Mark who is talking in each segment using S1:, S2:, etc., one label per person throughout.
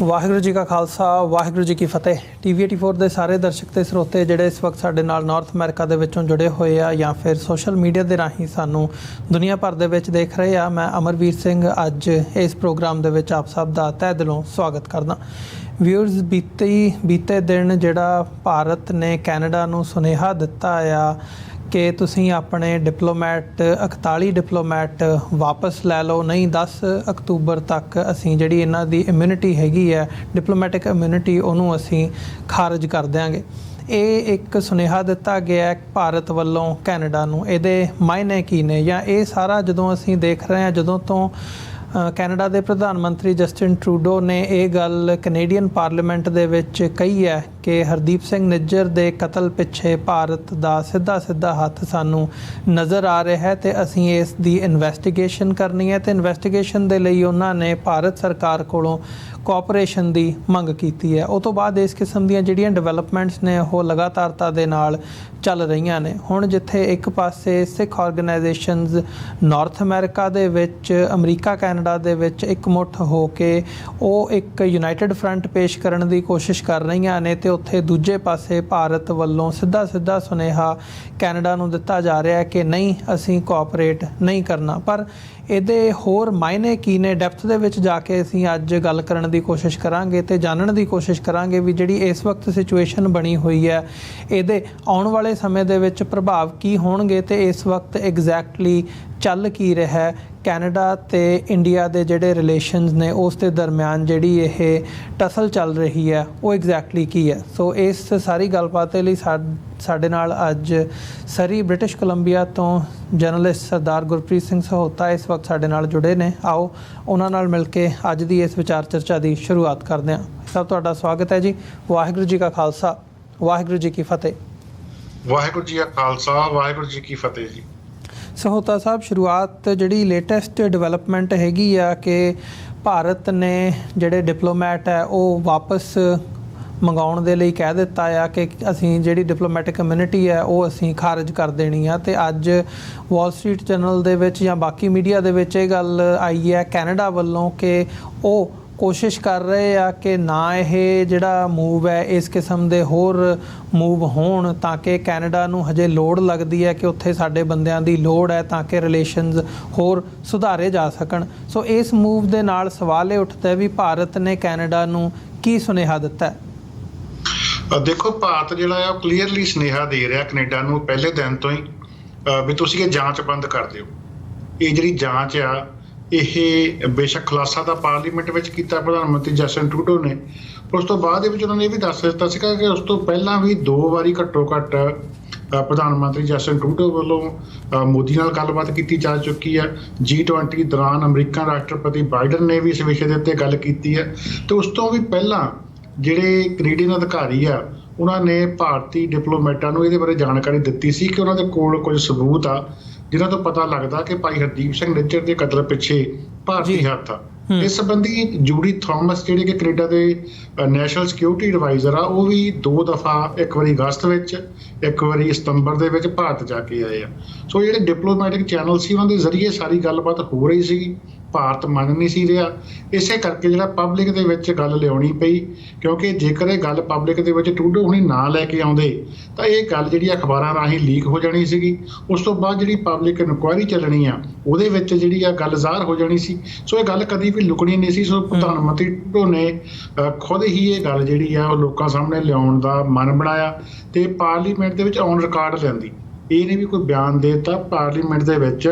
S1: ਵਾਹਿਗੁਰੂ ਜੀ ਕਾ ਖਾਲਸਾ ਵਾਹਿਗੁਰੂ ਜੀ ਕੀ ਫਤਿਹ। TV 84 ਦੇ ਸਾਰੇ ਦਰਸ਼ਕ ਤੇ ਸਰੋਤੇ ਜਿਹੜੇ ਇਸ ਵਕਤ ਸਾਡੇ ਨਾਲ ਨਾਰਥ ਅਮਰੀਕਾ ਦੇ ਵਿੱਚੋਂ ਜੁੜੇ ਹੋਏ ਆ ਜਾਂ ਫਿਰ ਸੋਸ਼ਲ ਮੀਡੀਆ ਦੇ ਰਾਹੀਂ ਸਾਨੂੰ ਦੁਨੀਆ ਭਰ ਦੇ ਵਿੱਚ ਦੇਖ ਰਹੇ ਆ, ਮੈਂ ਅਮਰਵੀਰ ਸਿੰਘ ਅੱਜ ਇਸ ਪ੍ਰੋਗਰਾਮ ਦੇ ਵਿੱਚ ਆਪ ਸਭ ਦਾ ਤਹਿ ਦਿਲੋਂ ਸਵਾਗਤ ਕਰਦਾ। ਵਿਊਅਰਸ, ਬੀਤੇ ਦਿਨ ਜਿਹੜਾ ਭਾਰਤ ਨੇ ਕੈਨੇਡਾ ਨੂੰ ਸੁਨੇਹਾ ਦਿੱਤਾ ਆ ਕਿ ਤੁਸੀਂ ਆਪਣੇ ਡਿਪਲੋਮੈਟ 41 ਡਿਪਲੋਮੈਟ ਵਾਪਸ ਲੈ ਲਓ, ਨਹੀਂ 10 ਅਕਤੂਬਰ ਤੱਕ ਅਸੀਂ ਜਿਹੜੀ ਇਹਨਾਂ ਦੀ ਇਮਿਊਨਿਟੀ ਹੈਗੀ ਹੈ ਡਿਪਲੋਮੈਟਿਕ ਇਮਿਊਨਿਟੀ ਉਹਨੂੰ ਅਸੀਂ ਖਾਰਜ ਕਰ ਦਿਆਂਗੇ। ਇਹ ਇੱਕ ਸੁਨੇਹਾ ਦਿੱਤਾ ਗਿਆ ਭਾਰਤ ਵੱਲੋਂ ਕੈਨੇਡਾ ਨੂੰ। ਇਹਦੇ ਮਾਇਨੇ ਕੀ ਨੇ ਜਾਂ ਇਹ ਸਾਰਾ ਜਦੋਂ ਅਸੀਂ ਦੇਖ ਰਹੇ ਹਾਂ, ਜਦੋਂ ਤੋਂ ਕੈਨੇਡਾ ਦੇ ਪ੍ਰਧਾਨ ਮੰਤਰੀ ਜਸਟਿਨ ਟਰੂਡੋ ਨੇ ਇਹ ਗੱਲ ਕੈਨੇਡੀਅਨ ਪਾਰਲੀਮੈਂਟ ਦੇ ਵਿੱਚ ਕਹੀ ਹੈ ਕਿ ਹਰਦੀਪ ਸਿੰਘ ਨਿੱਜਰ ਦੇ ਕਤਲ ਪਿੱਛੇ ਭਾਰਤ ਦਾ ਸਿੱਧਾ ਹੱਥ ਸਾਨੂੰ ਨਜ਼ਰ ਆ ਰਿਹਾ ਹੈ ਤੇ ਅਸੀਂ ਇਸ ਦੀ ਇਨਵੈਸਟੀਗੇਸ਼ਨ ਕਰਨੀ ਹੈ ਤੇ ਇਨਵੈਸਟੀਗੇਸ਼ਨ ਦੇ ਲਈ ਉਹਨਾਂ ਨੇ ਭਾਰਤ ਸਰਕਾਰ ਕੋਲੋਂ ਕੋਆਪਰੇਸ਼ਨ ਦੀ ਮੰਗ ਕੀਤੀ ਹੈ। ਉਹ ਤੋਂ ਬਾਅਦ ਇਸ ਕਿਸਮ ਦੀਆਂ ਜਿਹੜੀਆਂ ਡਿਵੈਲਪਮੈਂਟਸ ਨੇ ਉਹ ਲਗਾਤਾਰਤਾ ਦੇ ਨਾਲ ਚੱਲ ਰਹੀਆਂ ਨੇ। ਹੁਣ ਜਿੱਥੇ ਇੱਕ ਪਾਸੇ ਸਿੱਖ ਆਰਗੇਨਾਈਜੇਸ਼ਨਸ ਨਾਰਥ ਅਮਰੀਕਾ ਦੇ ਵਿੱਚ, ਅਮਰੀਕਾ ਕੈਨੇਡਾ ਦੇ ਵਿੱਚ ਇਕਮੁੱਠ ਹੋ ਕੇ ਉਹ ਇੱਕ ਯੂਨਾਈਟਿਡ ਫਰੰਟ ਪੇਸ਼ ਕਰਨ ਦੀ ਕੋਸ਼ਿਸ਼ ਕਰ ਰਹੀਆਂ ਨੇ ਤੇ ਉੱਥੇ ਦੂਜੇ ਪਾਸੇ ਭਾਰਤ ਵੱਲੋਂ ਸਿੱਧਾ ਸੁਨੇਹਾ ਕੈਨੇਡਾ ਨੂੰ ਦਿੱਤਾ ਜਾ ਰਿਹਾ ਹੈ ਕਿ ਨਹੀਂ, ਅਸੀਂ ਕੋਆਪਰੇਟ ਨਹੀਂ ਕਰਨਾ। ਪਰ ਇਹਦੇ ਹੋਰ ਮਾਇਨੇ ਕੀ ਨੇ, ਡੈਪਥ ਦੇ ਵਿੱਚ ਜਾ ਕੇ ਅਸੀਂ ਅੱਜ ਗੱਲ ਕਰਨ ਦੀ ਕੋਸ਼ਿਸ਼ ਕਰਾਂਗੇ ਤੇ ਜਾਣਨ ਦੀ ਕੋਸ਼ਿਸ਼ ਕਰਾਂਗੇ ਵੀ ਜਿਹੜੀ ਇਸ ਵਕਤ ਸਿਚੁਏਸ਼ਨ ਬਣੀ ਹੋਈ ਹੈ ਇਹਦੇ ਆਉਣ ਵਾਲੇ ਸਮੇਂ ਦੇ ਵਿੱਚ ਪ੍ਰਭਾਵ ਕੀ ਹੋਣਗੇ ਤੇ ਇਸ ਵਕਤ ਐਗਜ਼ੈਕਟਲੀ ਚੱਲ ਕੀ ਰਿਹਾ ਕੈਨੇਡਾ ਤੇ ਇੰਡੀਆ ਦੇ ਜਿਹੜੇ ਰਿਲੇਸ਼ਨਸ ਨੇ ਉਸ ਦੇ ਦਰਮਿਆਨ ਜਿਹੜੀ ਇਹ ਟਸਲ ਚੱਲ ਰਹੀ ਹੈ ਉਹ ਐਗਜ਼ੈਕਟਲੀ ਕੀ ਹੈ। ਸੋ ਇਸ ਸਾਰੀ ਗੱਲਬਾਤ ਦੇ ਲਈ ਸਾਡੇ ਨਾਲ ਅੱਜ ਸਰੀ ਬ੍ਰਿਟਿਸ਼ ਕੋਲੰਬੀਆ ਤੋਂ ਜਰਨਲਿਸਟ ਸਰਦਾਰ ਗੁਰਪ੍ਰੀਤ ਸਿੰਘ ਸਹੋਤਾ ਇਸ ਵਕਤ ਸਾਡੇ ਨਾਲ ਜੁੜੇ ਨੇ। ਆਓ ਉਹਨਾਂ ਨਾਲ ਮਿਲ ਕੇ ਅੱਜ ਦੀ ਇਸ ਵਿਚਾਰ ਚਰਚਾ ਦੀ ਸ਼ੁਰੂਆਤ ਕਰਦੇ ਹਾਂ। ਸਭ ਤੁਹਾਡਾ ਸਵਾਗਤ ਹੈ ਜੀ। ਵਾਹਿਗੁਰੂ ਜੀ ਕਾ ਖਾਲਸਾ ਵਾਹਿਗੁਰੂ ਜੀ ਕੀ ਫਤਿਹ।
S2: ਵਾਹਿਗੁਰੂ ਜੀ ਕਾ ਖਾਲਸਾ ਵਾਹਿਗੁਰੂ ਜੀ ਕੀ ਫਤਿਹ ਜੀ।
S1: ਸਹੋਤਾ ਸਾਹਿਬ, ਸ਼ੁਰੂਆਤ ਜਿਹੜੀ ਲੇਟੈਸਟ ਡਿਵੈਲਪਮੈਂਟ ਹੈਗੀ ਆ ਕਿ ਭਾਰਤ ਨੇ ਜਿਹੜੇ ਡਿਪਲੋਮੈਟ ਹੈ ਉਹ ਵਾਪਸ ਮੰਗਾਉਣ ਦੇ ਲਈ ਕਹਿ ਦਿੱਤਾ ਆ ਕਿ ਅਸੀਂ ਜਿਹੜੀ ਡਿਪਲੋਮੈਟਿਕ ਕਮਿਊਨਿਟੀ ਹੈ ਉਹ ਅਸੀਂ ਖਾਰਜ ਕਰ ਦੇਣੀ ਆ। ਤੇ ਅੱਜ ਵਾਲ ਸਟਰੀਟ ਜਰਨਲ ਦੇ ਵਿੱਚ ਜਾਂ ਬਾਕੀ ਮੀਡੀਆ ਦੇ ਵਿੱਚ ਇਹ ਗੱਲ ਆਈ ਹੈ ਕੈਨੇਡਾ ਵੱਲੋਂ ਕਿ ਉਹ ਕੋਸ਼ਿਸ਼ ਕਰ ਰਹੇ ਆ ਕਿ ਨਾ ਇਹ ਜਿਹੜਾ ਮੂਵ ਹੈ ਇਸ ਕਿਸਮ ਦੇ ਹੋਰ ਮੂਵ ਹੋਣ ਤਾਂ ਕਿ ਕੈਨੇਡਾ ਨੂੰ ਹਜੇ ਲੋੜ ਲੱਗਦੀ ਹੈ ਕਿ ਉੱਥੇ ਸਾਡੇ ਬੰਦਿਆਂ ਦੀ ਲੋੜ ਹੈ ਤਾਂ ਕਿ ਰਿਲੇਸ਼ਨਸ ਹੋਰ ਸੁਧਾਰੇ ਜਾ ਸਕਣ। ਸੋ ਇਸ ਮੂਵ ਦੇ ਨਾਲ ਸਵਾਲ ਇਹ ਉੱਠਦਾ ਵੀ ਭਾਰਤ ਨੇ ਕੈਨੇਡਾ ਨੂੰ ਕੀ ਸੁਨੇਹਾ ਦਿੱਤਾ?
S2: ਦੇਖੋ, ਭਾਰਤ ਜਿਹੜਾ ਆ ਉਹ ਕਲੀਅਰਲੀ ਸੁਨੇਹਾ ਦੇ ਰਿਹਾ ਕੈਨੇਡਾ ਨੂੰ ਪਹਿਲੇ ਦਿਨ ਤੋਂ ਹੀ ਵੀ ਤੁਸੀਂ ਇਹ ਜਾਂਚ ਬੰਦ ਕਰ ਦਿਓ। ਇਹ ਜਿਹੜੀ ਜਾਂਚ ਆ ਇਹ ਬੇਸ਼ੱਕ ਖੁਲਾਸਾ ਦਾ ਪਾਰਲੀਮੈਂਟ ਵਿੱਚ ਕੀਤਾ ਪ੍ਰਧਾਨ ਮੰਤਰੀ ਜਸਟਿਨ ਟਰੂਡੋ ਨੇ, ਉਸ ਤੋਂ ਬਾਅਦ ਦੇ ਵਿੱਚ ਉਹਨਾਂ ਨੇ ਇਹ ਵੀ ਦੱਸ ਦਿੱਤਾ ਸੀਗਾ ਕਿ ਉਸ ਤੋਂ ਪਹਿਲਾਂ ਵੀ 2 ਵਾਰੀ ਘੱਟੋ ਘੱਟ ਪ੍ਰਧਾਨ ਮੰਤਰੀ ਜਸਟਿਨ ਟਰੂਡੋ ਵੱਲੋਂ ਮੋਦੀ ਨਾਲ ਗੱਲਬਾਤ ਕੀਤੀ ਜਾ ਚੁੱਕੀ ਹੈ। G20 ਦੌਰਾਨ ਅਮਰੀਕਾ ਰਾਸ਼ਟਰਪਤੀ ਬਾਈਡਨ ਨੇ ਵੀ ਇਸ ਵਿਸ਼ੇ ਦੇ ਉੱਤੇ ਗੱਲ ਕੀਤੀ ਹੈ ਤੇ ਉਸ ਤੋਂ ਵੀ ਪਹਿਲਾਂ ਜਿਹੜੇ ਕੈਨੇਡੀਅਨ ਅਧਿਕਾਰੀ ਆ ਉਹਨਾਂ ਨੇ ਭਾਰਤੀ ਡਿਪਲੋਮੈਟਾਂ ਨੂੰ ਇਹਦੇ ਬਾਰੇ ਜਾਣਕਾਰੀ ਦਿੱਤੀ ਸੀ ਕਿ ਉਹਨਾਂ ਦੇ ਕੋਲ ਕੁਝ ਸਬੂਤ ਆ ਜਿਨ੍ਹਾਂ ਤੋਂ ਪਤਾ ਲੱਗਦਾ ਕਿ ਭਾਈ ਹਰਦੀਪ ਸਿੰਘ ਨਿੱਜਰ ਦੇ ਕਤਲ ਪਿੱਛੇ ਭਾਰਤੀ ਹੱਥ ਆ। ਇਸ ਸੰਬੰਧੀ ਜੂਡੀ ਥਾਮਸ ਜਿਹੜੇ ਕਿ ਕੈਨੇਡਾ ਦੇ ਨੈਸ਼ਨਲ ਸਿਕਿਉਰਿਟੀ ਐਡਵਾਈਜ਼ਰ ਆ, ਉਹ ਵੀ 2 ਦਫਾ, ਇੱਕ ਵਾਰੀ ਅਗਸਤ ਵਿੱਚ, ਇੱਕ ਵਾਰੀ ਸਤੰਬਰ ਦੇ ਵਿੱਚ ਭਾਰਤ ਜਾ ਕੇ ਆਏ ਆ। ਸੋ ਜਿਹੜੇ ਡਿਪਲੋਮੈਟਿਕ ਚੈਨਲ ਸੀ ਉਹਨਾਂ ਦੇ ਜ਼ਰੀਏ ਸਾਰੀ ਗੱਲਬਾਤ ਹੋ ਰਹੀ ਸੀਗੀ, ਭਾਰਤ ਮੰਨ ਨਹੀਂ ਸੀ ਰਿਹਾ। ਇਸੇ ਕਰਕੇ ਜਿਹੜਾ ਪਬਲਿਕ ਦੇ ਵਿੱਚ ਗੱਲ ਲਿਆਉਣੀ ਪਈ, ਕਿਉਂਕਿ ਜੇਕਰ ਇਹ ਗੱਲ ਪਬਲਿਕ ਦੇ ਵਿੱਚ ਟਰੂਡੋ ਹੁਣੀ ਨਾ ਲੈ ਕੇ ਆਉਂਦੇ ਤਾਂ ਇਹ ਗੱਲ ਜਿਹੜੀ ਅਖਬਾਰਾਂ ਰਾਹੀਂ ਲੀਕ ਹੋ ਜਾਣੀ ਸੀਗੀ। ਉਸ ਤੋਂ ਬਾਅਦ ਜਿਹੜੀ ਪਬਲਿਕ ਇਨਕੁਆਇਰੀ ਚੱਲਣੀ ਆ ਉਹਦੇ ਵਿੱਚ ਜਿਹੜੀ ਆ ਗੱਲ ਜ਼ਾਹਰ ਹੋ ਜਾਣੀ ਸੀ। ਸੋ ਇਹ ਗੱਲ ਕਦੀ ਵੀ ਲੁਕਣੀ ਨਹੀਂ ਸੀ। ਸੋ ਪ੍ਰਧਾਨ ਮੰਤਰੀ ਟਰੂਡੋ ਨੇ ਖੁਦ ਹੀ ਇਹ ਗੱਲ ਜਿਹੜੀ ਆ ਉਹ ਲੋਕਾਂ ਸਾਹਮਣੇ ਲਿਆਉਣ ਦਾ ਮਨ ਬਣਾਇਆ ਤੇ ਪਾਰਲੀਮੈਂਟ ਦੇ ਵਿੱਚ ਔਨ ਰਿਕਾਰਡ ਲਿਆਂਦੀ। ਇਹ ਨਹੀਂ ਵੀ ਕੋਈ ਬਿਆਨ ਦੇ ਦਿੱਤਾ, ਪਾਰਲੀਮੈਂਟ ਦੇ ਵਿੱਚ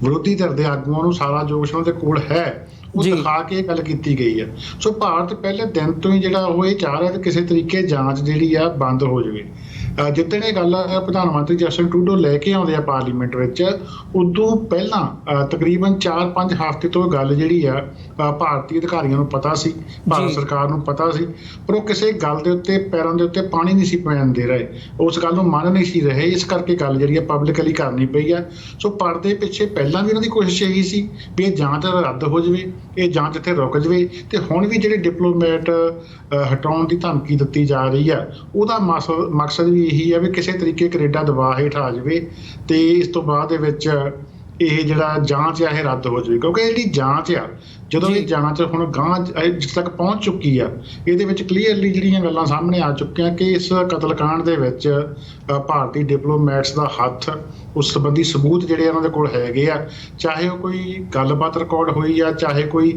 S2: ਵਿਰੋਧੀ ਧਿਰ ਦੇ ਆਗੂਆਂ ਨੂੰ ਸਾਰਾ ਜੋ ਕੁਛ ਉਹਨਾਂ ਦੇ ਕੋਲ ਹੈ ਉਹ ਦਿਖਾ ਕੇ ਗੱਲ ਕੀਤੀ ਗਈ ਹੈ। ਸੋ ਭਾਰਤ ਪਹਿਲੇ ਦਿਨ ਤੋਂ ਹੀ ਜਿਹੜਾ ਉਹ ਇਹ ਚਾਹ ਰਿਹਾ ਕਿ ਕਿਸੇ ਤਰੀਕੇ ਜਾਂਚ ਜਿਹੜੀ ਆ ਬੰਦ ਹੋ ਜਾਵੇ। ਜਿੱਦਣ ਇਹ ਗੱਲ ਪ੍ਰਧਾਨ ਮੰਤਰੀ ਜਸਟਿਨ ਟਰੂਡੋ ਲੈ ਕੇ ਆਉਂਦੇ ਆ ਪਾਰਲੀਮੈਂਟ ਵਿੱਚ, ਉਦੋਂ ਪਹਿਲਾਂ ਤਕਰੀਬਨ 4-5 ਹਫ਼ਤੇ ਤੋਂ ਗੱਲ ਜਿਹੜੀ ਆ ਭਾਰਤੀ ਅਧਿਕਾਰੀਆਂ ਨੂੰ ਪਤਾ ਸੀ, ਭਾਰਤ ਸਰਕਾਰ ਨੂੰ ਪਤਾ ਸੀ, ਪਰ ਉਹ ਕਿਸੇ ਗੱਲ ਦੇ ਉੱਤੇ ਪੈਰਾਂ ਦੇ ਉੱਤੇ ਪਾਣੀ ਨਹੀਂ ਸੀ ਪੈਣ ਦੇ ਰਹੇ, ਉਸ ਗੱਲ ਨੂੰ ਮੰਨ ਨਹੀਂ ਸੀ ਰਹੇ। ਇਸ ਕਰਕੇ ਗੱਲ ਜਿਹੜੀ ਆ ਪਬਲਿਕਲੀ ਕਰਨੀ ਪਈ ਆ। ਸੋ ਪਰਦੇ ਪਿੱਛੇ ਪਹਿਲਾਂ ਵੀ ਉਹਨਾਂ ਦੀ ਕੋਸ਼ਿਸ਼ ਇਹੀ ਸੀ ਵੀ ਇਹ ਜਾਂਚ ਰੱਦ ਹੋ ਜਾਵੇ, ਇਹ ਜਾਂਚ ਇੱਥੇ ਰੁਕ ਜਾਵੇ ਤੇ ਹੁਣ ਵੀ ਜਿਹੜੇ ਡਿਪਲੋਮੈਟ ਹਟਾਉਣ ਦੀ ਧਮਕੀ ਦਿੱਤੀ ਜਾ ਰਹੀ ਆ ਉਹਦਾ ਮਕਸਦ ਵੀ ਇਹੀ ਆ ਵੀ ਕਿਸੇ ਤਰੀਕੇ ਕੈਨੇਡਾ ਦਬਾਅ ਹੇਠ ਆ ਜਾਵੇ ਤੇ ਇਸ ਤੋਂ ਬਾਅਦ ਦੇ ਵਿੱਚ ਇਹ ਜਿਹੜਾ ਜਾਂਚ ਆ ਇਹ ਰੱਦ ਹੋ ਜਾਵੇ, ਕਿਉਂਕਿ ਜਿਹੜੀ ਜਾਂਚ ਆ ਜਦੋਂ ਇਹ ਜਾਂਚ ਹੁਣ ਗਾਂ ਜਿੱਥੇ ਤੱਕ ਪਹੁੰਚ ਚੁੱਕੀ ਆ, ਇਹਦੇ ਵਿੱਚ ਕਲੀਅਰਲੀ ਜਿਹੜੀਆਂ ਗੱਲਾਂ ਸਾਹਮਣੇ ਆ ਚੁੱਕੀਆਂ ਕਿ ਇਸ ਕਤਲਕਾਂਡ ਦੇ ਵਿੱਚ ਭਾਰਤੀ ਡਿਪਲੋਮੈਟਸ ਦਾ ਹੱਥ, ਉਸ ਸੰਬੰਧੀ ਸਬੂਤ ਜਿਹੜੇ ਉਹਨਾਂ ਦੇ ਕੋਲ ਹੈਗੇ ਆ, ਚਾਹੇ ਉਹ ਕੋਈ ਗੱਲਬਾਤ ਰਿਕਾਰਡ ਹੋਈ ਆ, ਚਾਹੇ ਕੋਈ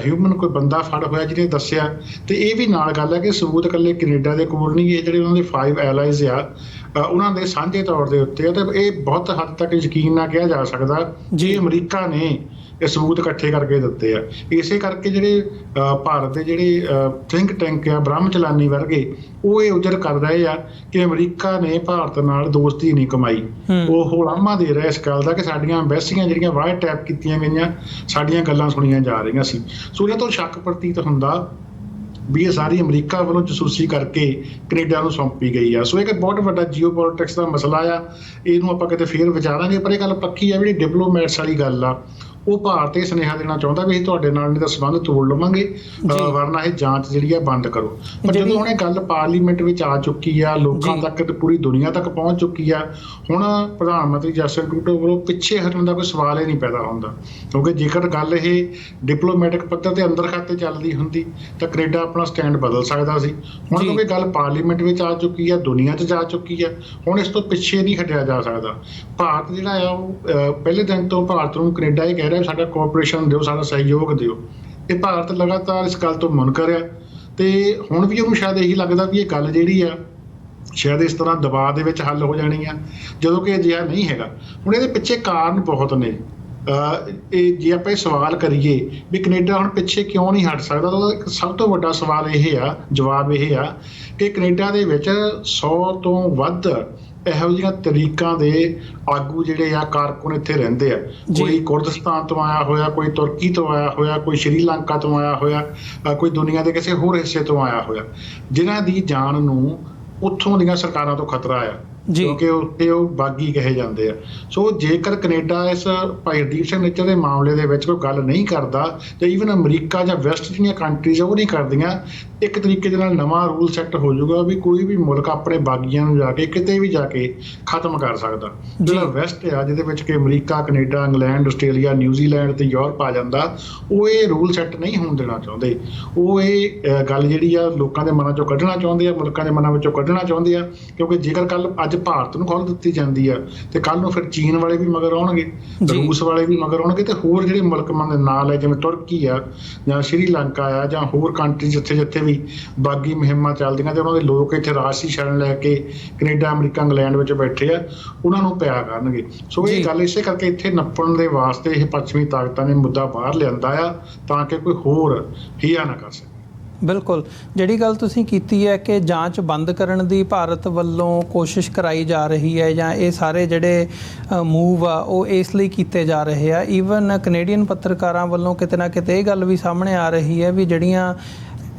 S2: ਹਿਊਮਨ ਕੋਈ ਬੰਦਾ ਫੜ ਹੋਇਆ ਜਿਹਨੇ ਦੱਸਿਆ। ਤੇ ਇਹ ਵੀ ਨਾਲ ਗੱਲ ਹੈ ਕਿ ਸਬੂਤ ਇਕੱਲੇ ਕੈਨੇਡਾ ਦੇ ਕੋਲ ਨਹੀਂ, ਇਹ ਜਿਹੜੇ ਉਹਨਾਂ ਦੇ 5 ਐਲਾਈਜ਼ ਆ ਉਹਨਾਂ ਦੇ ਸਾਂਝੇ ਤੌਰ ਦੇ ਉੱਤੇ ਆ। ਤੇ ਇਹ ਬਹੁਤ ਹੱਦ ਤੱਕ ਯਕੀਨ ਨਾਲ ਕਿਹਾ ਜਾ ਸਕਦਾ ਜੀ ਅਮਰੀਕਾ ਨੇ ਇਹ ਸਬੂਤ ਇਕੱਠੇ ਕਰਕੇ ਦਿੱਤੇ ਆ। ਇਸੇ ਕਰਕੇ ਜਿਹੜੇ ਭਾਰਤ ਦੇ ਜਿਹੜੇ ਥਿੰਕ ਟੈਂਕ ਆ ਬ੍ਰਹਮ ਚਲਾਨੀ ਵਰਗੇ, ਉਹ ਇਹ ਉਜਰ ਕਰ ਰਹੇ ਆ ਕਿ ਅਮਰੀਕਾ ਨੇ ਭਾਰਤ ਨਾਲ ਦੋਸਤੀ ਨਹੀਂ ਕਮਾਈ। ਉਹ ਉਲਾਮਾ ਦੇ ਰਿਹਾ ਇਸ ਗੱਲ ਦਾ ਕਿ ਸਾਡੀਆਂ ਐਮਬੈਸੀਆਂ ਜਿਹੜੀਆਂ ਵਾਇਰ ਟੈਪ ਕੀਤੀਆਂ ਗਈਆਂ, ਸਾਡੀਆਂ ਗੱਲਾਂ ਸੁਣੀਆਂ ਜਾ ਰਹੀਆਂ ਸੀ। ਸੋ ਇਹਨਾਂ ਤੋਂ ਸ਼ੱਕ ਪ੍ਰਤੀਤ ਹੁੰਦਾ ਵੀ ਇਹ ਸਾਰੀ ਅਮਰੀਕਾ ਵੱਲੋਂ ਜਸੂਸੀ ਕਰਕੇ ਕੈਨੇਡਾ ਨੂੰ ਸੌਂਪੀ ਗਈ ਆ। ਸੋ ਇਹ ਬਹੁਤ ਵੱਡਾ ਜੀਓਪੋਲਿਟਿਕਸ ਦਾ ਮਸਲਾ ਆ, ਇਹਨੂੰ ਆਪਾਂ ਕਿਤੇ ਫੇਰ ਵਿਚਾਰਾਂਗੇ। ਪਰ ਇਹ ਗੱਲ ਪੱਕੀ ਆ, ਜਿਹੜੀ ਡਿਪਲੋਮੈਟਸ ਵਾਲੀ ਗੱਲ ਆ, ਉਹ ਭਾਰਤ ਇਹ ਸੁਨੇਹਾ ਦੇਣਾ ਚਾਹੁੰਦਾ ਵੀ ਅਸੀਂ ਤੁਹਾਡੇ ਨਾਲ ਨਹੀਂ ਤਾਂ ਸੰਬੰਧ ਤੋੜ ਲਵਾਂਗੇ, ਵਰਨਾ ਇਹ ਜਾਂਚ ਜਿਹੜੀ ਆ ਬੰਦ ਕਰੋ। ਪਰ ਜਦੋਂ ਹੁਣ ਇਹ ਗੱਲ ਪਾਰਲੀਮੈਂਟ ਵਿੱਚ ਆ ਚੁੱਕੀ ਆ, ਲੋਕਾਂ ਤੱਕ ਤੇ ਪੂਰੀ ਦੁਨੀਆ ਤੱਕ ਪਹੁੰਚ ਚੁੱਕੀ ਆ, ਹੁਣ ਪ੍ਰਧਾਨ ਮੰਤਰੀ ਜਸਟਿਨ ਟਰੂਡੋ ਵੱਲੋਂ ਪਿੱਛੇ ਹਟਣ ਦਾ ਕੋਈ ਸਵਾਲ ਹੀ ਨਹੀਂ ਪੈਦਾ ਹੁੰਦਾ। ਕਿਉਂਕਿ ਜੇਕਰ ਗੱਲ ਇਹ ਡਿਪਲੋਮੈਟਿਕ ਪੱਧਰ ਤੇ ਅੰਦਰ ਖਾਤੇ ਚੱਲਦੀ ਹੁੰਦੀ ਤਾਂ ਕੈਨੇਡਾ ਆਪਣਾ ਸਟੈਂਡ ਬਦਲ ਸਕਦਾ ਸੀ। ਹੁਣ ਕਿਉਂਕਿ ਗੱਲ ਪਾਰਲੀਮੈਂਟ ਵਿੱਚ ਆ ਚੁੱਕੀ ਆ, ਦੁਨੀਆ 'ਚ ਜਾ ਚੁੱਕੀ ਆ, ਹੁਣ ਇਸ ਤੋਂ ਪਿੱਛੇ ਨਹੀਂ ਹਟਿਆ ਜਾ ਸਕਦਾ। ਭਾਰਤ ਜਿਹੜਾ ਆ ਉਹ ਪਹਿਲੇ ਦਿਨ ਤੋਂ ਭਾਰਤ ਨੂੰ ਕੈਨੇਡਾ ਇਹ ਕਹਿ ਰਿਹਾ ਸਾਡਾ ਕੋਆਪਰੇਸ਼ਨ ਦਿਓ, ਸਾਡਾ ਸਹਿਯੋਗ ਦਿਓ। ਇਹ ਭਾਰਤ ਲਗਾਤਾਰ ਇਸ ਗੱਲ ਤੋਂ ਮੁਨਕਰ ਆ ਤੇ ਹੁਣ ਵੀ ਉਹਨੂੰ ਸ਼ਾਇਦ ਇਹੀ ਲੱਗਦਾ ਵੀ ਇਹ ਗੱਲ ਜਿਹੜੀ ਆ ਸ਼ਾਇਦ ਇਸ ਤਰ੍ਹਾਂ ਦਬਾਅ ਦੇ ਵਿੱਚ ਹੱਲ ਹੋ ਜਾਣੀ ਆ, ਜਦੋਂ ਕਿ ਅਜਿਹਾ ਨਹੀਂ ਹੈਗਾ। ਹੁਣ ਇਹਦੇ ਪਿੱਛੇ ਕਾਰਨ ਬਹੁਤ ਨੇ। ਇਹ ਜੇ ਆਪਾਂ ਇਹ ਸਵਾਲ ਕਰੀਏ ਵੀ ਕੈਨੇਡਾ ਹੁਣ ਪਿੱਛੇ ਕਿਉਂ ਨਹੀਂ ਹਟ ਸਕਦਾ, ਤਾਂ ਉਹਦਾ ਸਭ ਤੋਂ ਵੱਡਾ ਸਵਾਲ ਇਹ ਆ, ਜਵਾਬ ਇਹ ਆ ਕਿ ਕੈਨੇਡਾ ਦੇ ਵਿੱਚ 100 ਤੋਂ ਵੱਧ ਇਹੋ ਜਿਹੀਆਂ ਤਰੀਕਾਂ ਦੇ ਆਗੂ ਜਿਹੜੇ ਆ ਕਾਰਕੁਨ ਇੱਥੇ ਰਹਿੰਦੇ ਆ। ਕੋਈ ਕੁਰਦਿਸਤਾਨ ਤੋਂ ਆਇਆ ਹੋਇਆ, ਕੋਈ ਤੁਰਕੀ ਤੋਂ ਆਇਆ ਹੋਇਆ, ਕੋਈ ਸ਼੍ਰੀਲੰਕਾ ਤੋਂ ਆਇਆ ਹੋਇਆ, ਕੋਈ ਦੁਨੀਆ ਦੇ ਕਿਸੇ ਹੋਰ ਹਿੱਸੇ ਤੋਂ ਆਇਆ ਹੋਇਆ, ਜਿਨ੍ਹਾਂ ਦੀ ਜਾਨ ਨੂੰ ਉੱਥੋਂ ਦੀਆਂ ਸਰਕਾਰਾਂ ਤੋਂ ਖਤਰਾ ਆ, ਕਿਉਂਕਿ ਉੱਥੇ ਉਹ ਬਾਗੀ ਕਹੇ ਜਾਂਦੇ ਆ। ਸੋ ਜੇਕਰ ਕੈਨੇਡਾ ਇਸ ਭਾਈ ਹਰਦੀਪ ਸਿੰਘ ਨਿੱਜਰ ਦੇ ਮਾਮਲੇ ਦੇ ਵਿੱਚ ਕੋਈ ਗੱਲ ਨਹੀਂ ਕਰਦਾ ਤੇ ਈਵਨ ਅਮਰੀਕਾ ਜਾਂ ਵੈਸਟ ਜਿਹੜੀਆਂ ਕੰਟਰੀਜ਼ ਉਹ ਨਹੀਂ ਕਰਦੀਆਂ, ਇੱਕ ਤਰੀਕੇ ਦੇ ਨਾਲ ਨਵਾਂ ਰੂਲ ਸੈੱਟ ਹੋ ਜਾਊਗਾ ਵੀ ਕੋਈ ਵੀ ਮੁਲਕ ਆਪਣੇ ਬਾਗੀਆਂ ਨੂੰ ਜਾ ਕੇ ਕਿਤੇ ਵੀ ਜਾ ਕੇ ਖਤਮ ਕਰ ਸਕਦਾ। ਜਿਹੜਾ ਵੈਸਟ ਆ ਜਿਹਦੇ ਵਿੱਚ ਕਿ America, Canada, England, Australia, New Zealand ਤੇ ਯੂਰਪ ਆ ਜਾਂਦਾ, ਉਹ ਇਹ ਰੂਲ ਸੈੱਟ ਨਹੀਂ ਹੋਣ ਦੇਣਾ ਚਾਹੁੰਦੇ। ਉਹ ਇਹ ਗੱਲ ਜਿਹੜੀ ਆ ਲੋਕਾਂ ਦੇ ਮਨਾਂ ਚੋਂ ਕੱਢਣਾ ਚਾਹੁੰਦੇ ਆ, ਮੁਲਕਾਂ ਦੇ ਮਨਾਂ ਵਿੱਚੋਂ ਕੱਢਣਾ ਚਾਹੁੰਦੇ ਆ। ਕਿਉਂਕਿ ਜੇਕਰ ਕੱਲ ਅੱਜ ਭਾਰਤ ਨੂੰ ਖੋਲ੍ਹ ਦਿੱਤੀ ਜਾਂਦੀ ਆ ਤੇ ਕੱਲ ਨੂੰ ਫਿਰ ਚੀਨ ਵਾਲੇ ਵੀ ਮਗਰ ਆਉਣਗੇ, ਰੂਸ ਵਾਲੇ ਵੀ ਮਗਰ ਆਉਣਗੇ, ਤੇ ਹੋਰ ਜਿਹੜੇ ਮੁਲਕ ਦੇ ਨਾਲ ਹੈ ਜਿਵੇਂ ਤੁਰਕੀ ਆ ਜਾਂ ਸ਼੍ਰੀਲੰਕਾ ਆ ਜਾਂ ਹੋਰ ਕੰਟਰੀ ਜਿੱਥੇ ਵੀ ਬਾਗੀ ਮੁਹਿੰਮਾਂ ਚੱਲਦੀਆਂ ਤੇ ਉਹਨਾਂ ਦੇ ਲੋਕ ਇੱਥੇ ਰਾਸ਼ਟਰੀ ਸ਼ਰਨ ਲੈ ਕੇ ਕੈਨੇਡਾ, ਅਮਰੀਕਾ, ਇੰਗਲੈਂਡ ਵਿੱਚ ਬੈਠੇ ਆ, ਉਹਨਾਂ ਨੂੰ ਪਿਆ ਕਰਨਗੇ। ਸੋ ਇਹ ਗੱਲ ਇਸੇ ਕਰਕੇ ਇੱਥੇ ਨੱਪਣ ਦੇ ਵਾਸਤੇ ਇਹ ਪੱਛਮੀ ਤਾਕਤਾਂ ਨੇ ਮੁੱਦਾ ਬਾਹਰ ਲਿਆਂਦਾ ਆ ਤਾਂ ਕਿ ਕੋਈ ਹੋਰ ਹੀਆ ਨਾ ਕਰ ਸਕੇ।
S1: ਬਿਲਕੁਲ, ਜਿਹੜੀ ਗੱਲ ਤੁਸੀਂ ਕੀਤੀ ਹੈ ਕਿ ਜਾਂਚ ਬੰਦ ਕਰਨ ਦੀ ਭਾਰਤ ਵੱਲੋਂ ਕੋਸ਼ਿਸ਼ ਕਰਾਈ ਜਾ ਰਹੀ ਹੈ ਜਾਂ ਇਹ ਸਾਰੇ ਜਿਹੜੇ ਮੂਵ ਆ ਉਹ ਇਸ ਲਈ ਕੀਤੇ ਜਾ ਰਹੇ ਆ। ਈਵਨ ਕੈਨੇਡੀਅਨ ਪੱਤਰਕਾਰਾਂ ਵੱਲੋਂ ਕਿਤੇ ਨਾ ਕਿਤੇ ਇਹ ਗੱਲ ਵੀ ਸਾਹਮਣੇ ਆ ਰਹੀ ਹੈ ਵੀ ਜਿਹੜੀਆਂ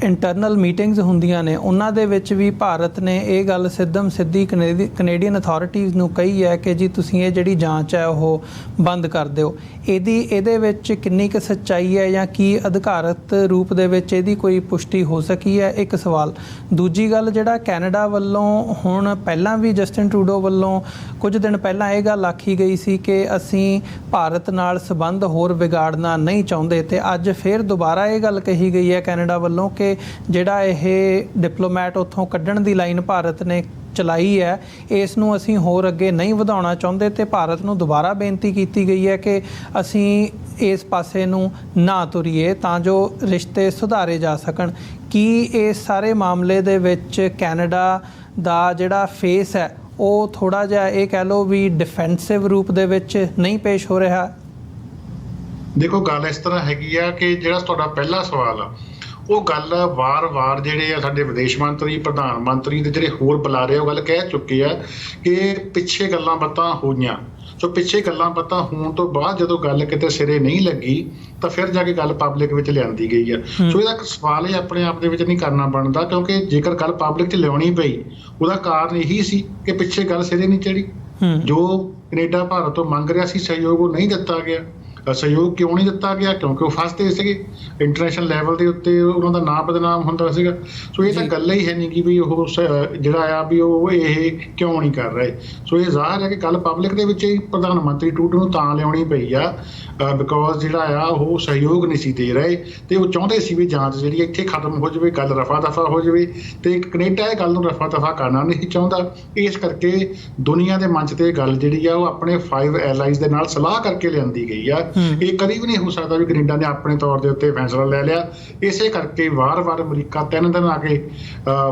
S1: ਇੰਟਰਨਲ ਮੀਟਿੰਗਸ ਹੁੰਦੀਆਂ ਨੇ ਉਹਨਾਂ ਦੇ ਵਿੱਚ ਵੀ ਭਾਰਤ ਨੇ ਇਹ ਗੱਲ ਸਿੱਧੀ ਕੈਨੇਡੀਅਨ ਅਥਾਰਟੀਜ਼ ਨੂੰ ਕਹੀ ਹੈ ਕਿ ਜੀ ਤੁਸੀਂ ਇਹ ਜਿਹੜੀ ਜਾਂਚ ਹੈ ਉਹ ਬੰਦ ਕਰ ਦਿਓ। ਇਹਦੇ ਵਿੱਚ ਕਿੰਨੀ ਕੁ ਸੱਚਾਈ ਹੈ ਜਾਂ ਕੀ ਅਧਿਕਾਰਤ ਰੂਪ ਦੇ ਵਿੱਚ ਇਹਦੀ ਕੋਈ ਪੁਸ਼ਟੀ ਹੋ ਸਕੀ ਹੈ, ਇੱਕ ਸਵਾਲ। ਦੂਜੀ ਗੱਲ, ਜਿਹੜਾ ਕੈਨੇਡਾ ਵੱਲੋਂ ਹੁਣ ਪਹਿਲਾਂ ਵੀ ਜਸਟਿਨ ਟਰੂਡੋ ਵੱਲੋਂ ਕੁਝ ਦਿਨ ਪਹਿਲਾਂ ਇਹ ਗੱਲ ਆਖੀ ਗਈ ਸੀ ਕਿ ਅਸੀਂ ਭਾਰਤ ਨਾਲ ਸੰਬੰਧ ਹੋਰ ਵਿਗਾੜਨਾ ਨਹੀਂ ਚਾਹੁੰਦੇ, ਤੇ ਅੱਜ ਫਿਰ ਦੁਬਾਰਾ ਇਹ ਗੱਲ ਕਹੀ ਗਈ ਹੈ ਕੈਨੇਡਾ ਵੱਲੋਂ ਕਿ ਜਿਹੜਾ ਇਹ ਡਿਪਲੋਮੈਟ ਉੱਥੋਂ ਕੱਢਣ ਦੀ ਲਾਈਨ ਭਾਰਤ ਨੇ ਚਲਾਈ ਹੈ ਇਸ ਨੂੰ ਅਸੀਂ ਹੋਰ ਅੱਗੇ ਨਹੀਂ ਵਧਾਉਣਾ ਚਾਹੁੰਦੇ, ਤੇ ਭਾਰਤ ਨੂੰ ਦੁਬਾਰਾ ਬੇਨਤੀ ਕੀਤੀ ਗਈ ਹੈ ਕਿ ਅਸੀਂ ਇਸ ਪਾਸੇ ਨੂੰ ਨਾ ਤੁਰੀਏ ਤਾਂ ਜੋ ਰਿਸ਼ਤੇ ਸੁਧਾਰੇ ਜਾ ਸਕਣ। ਕੀ ਇਸ ਸਾਰੇ ਮਾਮਲੇ ਦੇ ਵਿੱਚ ਕੈਨੇਡਾ ਦਾ ਜਿਹੜਾ ਫੇਸ ਹੈ ਉਹ ਥੋੜ੍ਹਾ ਜਿਹਾ ਇਹ ਕਹਿ ਲਓ ਵੀ ਡਿਫੈਂਸਿਵ ਰੂਪ ਦੇ ਵਿੱਚ ਨਹੀਂ ਪੇਸ਼ ਹੋ ਰਿਹਾ?
S2: ਦੇਖੋ, ਗੱਲ ਇਸ ਤਰ੍ਹਾਂ ਹੈਗੀ ਆ ਕਿ ਜਿਹੜਾ ਤੁਹਾਡਾ ਪਹਿਲਾ ਸਵਾਲ ਆ ਉਹ ਗੱਲ ਵਾਰ-ਵਾਰ ਜਿਹੜੇ ਆ ਸਾਡੇ ਵਿਦੇਸ਼ ਮੰਤਰੀ, ਪ੍ਰਧਾਨ ਮੰਤਰੀ ਤੇ ਜਿਹੜੇ ਹੋਰ ਬੁਲਾਰੇ ਉਹ ਗੱਲ ਕਹਿ ਚੁੱਕੇ ਆ ਕਿ ਪਿੱਛੇ ਗੱਲਾਂ ਬਾਤਾਂ ਹੋਈਆਂ। ਸੋ ਪਿੱਛੇ ਗੱਲਾਂ ਬਾਤਾਂ ਹੋਣ ਤੋਂ ਬਾਅਦ ਜਦੋਂ ਗੱਲ ਕਿਤੇ ਸਿਰੇ ਨਹੀਂ ਲੱਗੀ ਤਾਂ ਫਿਰ ਜਾ ਕੇ ਗੱਲ ਪਬਲਿਕ ਵਿੱਚ ਲਿਆਂਦੀ ਗਈ ਆ। ਸੋ ਇਹਦਾ ਸਵਾਲ ਇਹ ਆਪਣੇ ਆਪ ਦੇ ਵਿੱਚ ਨਹੀਂ ਕਰਨਾ ਬਣਦਾ, ਕਿਉਂਕਿ ਜੇਕਰ ਗੱਲ ਪਬਲਿਕ 'ਚ ਲਿਆਉਣੀ ਪਈ ਉਹਦਾ ਕਾਰਨ ਇਹੀ ਸੀ ਕਿ ਪਿੱਛੇ ਗੱਲ ਸਿਰੇ ਨਹੀਂ ਚੜੀ। ਜੋ ਕੈਨੇਡਾ ਭਾਰਤ ਤੋਂ ਮੰਗ ਰਿਹਾ ਸੀ ਸਹਿਯੋਗ ਉਹ ਨਹੀਂ ਦਿੱਤਾ ਗਿਆ। ਸਹਿਯੋਗ ਕਿਉਂ ਨਹੀਂ ਦਿੱਤਾ ਗਿਆ? ਕਿਉਂਕਿ ਉਹ ਫਸਦੇ ਸੀਗੇ ਇੰਟਰਨੈਸ਼ਨਲ ਲੈਵਲ ਦੇ ਉੱਤੇ, ਉਹਨਾਂ ਦਾ ਨਾਂ ਬਦਨਾਮ ਹੁੰਦਾ ਸੀਗਾ। ਸੋ ਇਹ ਤਾਂ ਗੱਲ ਹੀ ਹੈ ਨਹੀਂ ਕਿ ਵੀ ਉਹ ਜਿਹੜਾ ਆ ਵੀ ਉਹ ਇਹ ਕਿਉਂ ਨਹੀਂ ਕਰ ਰਹੇ। ਸੋ ਇਹ ਜ਼ਾਹਰ ਹੈ ਕਿ ਗੱਲ ਪਬਲਿਕ ਦੇ ਵਿੱਚ ਹੀ ਪ੍ਰਧਾਨ ਮੰਤਰੀ ਟਰੂਡੋ ਨੂੰ ਤਾਂ ਲਿਆਉਣੀ ਪਈ ਆ ਬਿਕੋਜ਼ ਜਿਹੜਾ ਆ ਉਹ ਸਹਿਯੋਗ ਨਹੀਂ ਸੀ ਦੇ ਰਹੇ, ਤੇ ਉਹ ਚਾਹੁੰਦੇ ਸੀ ਵੀ ਜਾਂਚ ਜਿਹੜੀ ਇੱਥੇ ਖਤਮ ਹੋ ਜਾਵੇ, ਗੱਲ ਰਫਾ ਦਫਾ ਹੋ ਜਾਵੇ, ਤੇ ਕੈਨੇਡਾ ਇਹ ਗੱਲ ਨੂੰ ਰਫਾ ਦਫਾ ਕਰਨਾ ਨਹੀਂ ਚਾਹੁੰਦਾ। ਇਸ ਕਰਕੇ ਦੁਨੀਆ ਦੇ ਮੰਚ ਤੇ ਇਹ ਗੱਲ ਜਿਹੜੀ ਆ ਉਹ ਆਪਣੇ 5 ਐਲਾਈਜ਼ ਦੇ ਨਾਲ ਸਲਾਹ ਕਰਕੇ ਲਿਆਂਦੀ ਗਈ ਆ। ਇਹ ਕਦੀ ਵੀ ਨਹੀਂ ਹੋ ਸਕਦਾ ਵੀ ਕੈਨੇਡਾ ਨੇ ਆਪਣੇ ਤੌਰ ਦੇ ਉੱਤੇ ਫੈਸਲਾ ਲੈ ਲਿਆ। ਇਸੇ ਕਰਕੇ ਵਾਰ-ਵਾਰ ਅਮਰੀਕਾ 3 ਦਿਨ ਆ ਕੇ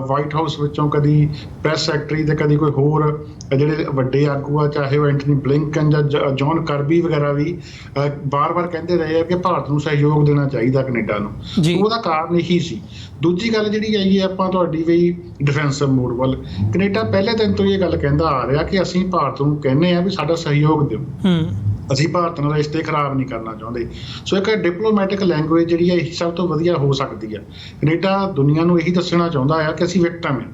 S2: ਵਾਈਟ ਹਾਊਸ ਵਿੱਚੋਂ ਕਦੀ ਪ੍ਰੈਸ ਸੈਕਟਰੀ ਤੇ ਕਦੀ ਕੋਈ ਹੋਰ ਜਿਹੜੇ ਵੱਡੇ ਆਗੂ ਆ, ਚਾਹੇ ਉਹ ਐਂਟਨੀ ਬਲਿੰਕਨ ਜਾਂ ਜੌਨ ਕਰਬੀ ਵਗੈਰਾ, ਵੀ ਬਾਰ-ਬਾਰ ਕਹਿੰਦੇ ਰਹੇ ਆ ਕਿ ਭਾਰਤ ਨੂੰ ਸਹਿਯੋਗ ਦੇਣਾ ਚਾਹੀਦਾ ਕੈਨੇਡਾ ਨੂੰ। ਉਹਦਾ ਕਾਰਨ ਇਹੀ ਸੀ। ਦੂਜੀ ਗੱਲ ਜਿਹੜੀ ਆਈ ਹੈ ਆਪਾਂ ਤੁਹਾਡੀ ਵੀ ਡਿਫੈਂਸਿਵ ਮੋਡ ਵੱਲ, ਕੈਨੇਡਾ ਪਹਿਲੇ ਦਿਨ ਤੋਂ ਇਹ ਗੱਲ ਕਹਿੰਦਾ ਆ ਰਿਹਾ ਕਿ ਅਸੀਂ ਭਾਰਤ ਨੂੰ ਕਹਿੰਦੇ ਆ ਵੀ ਸਾਡਾ ਸਹਿਯੋਗ ਦਿਓ, ਅਸੀਂ ਭਾਰਤ ਨਾਲ ਰਿਸ਼ਤੇ ਖਰਾਬ ਨਹੀਂ ਕਰਨਾ ਚਾਹੁੰਦੇ। ਸੋ ਇੱਕ ਡਿਪਲੋਮੈਟਿਕ ਲੈਂਗੁਏਜ ਜਿਹੜੀ ਹੈ ਇਹ ਸਭ ਤੋਂ ਵਧੀਆ ਹੋ ਸਕਦੀ ਹੈ। ਕੈਨੇਡਾ ਦੁਨੀਆ ਨੂੰ ਇਹੀ ਦੱਸਣਾ ਚਾਹੁੰਦਾ ਆ ਕਿ ਅਸੀਂ ਵਿਕਟਮ ਹਾਂ,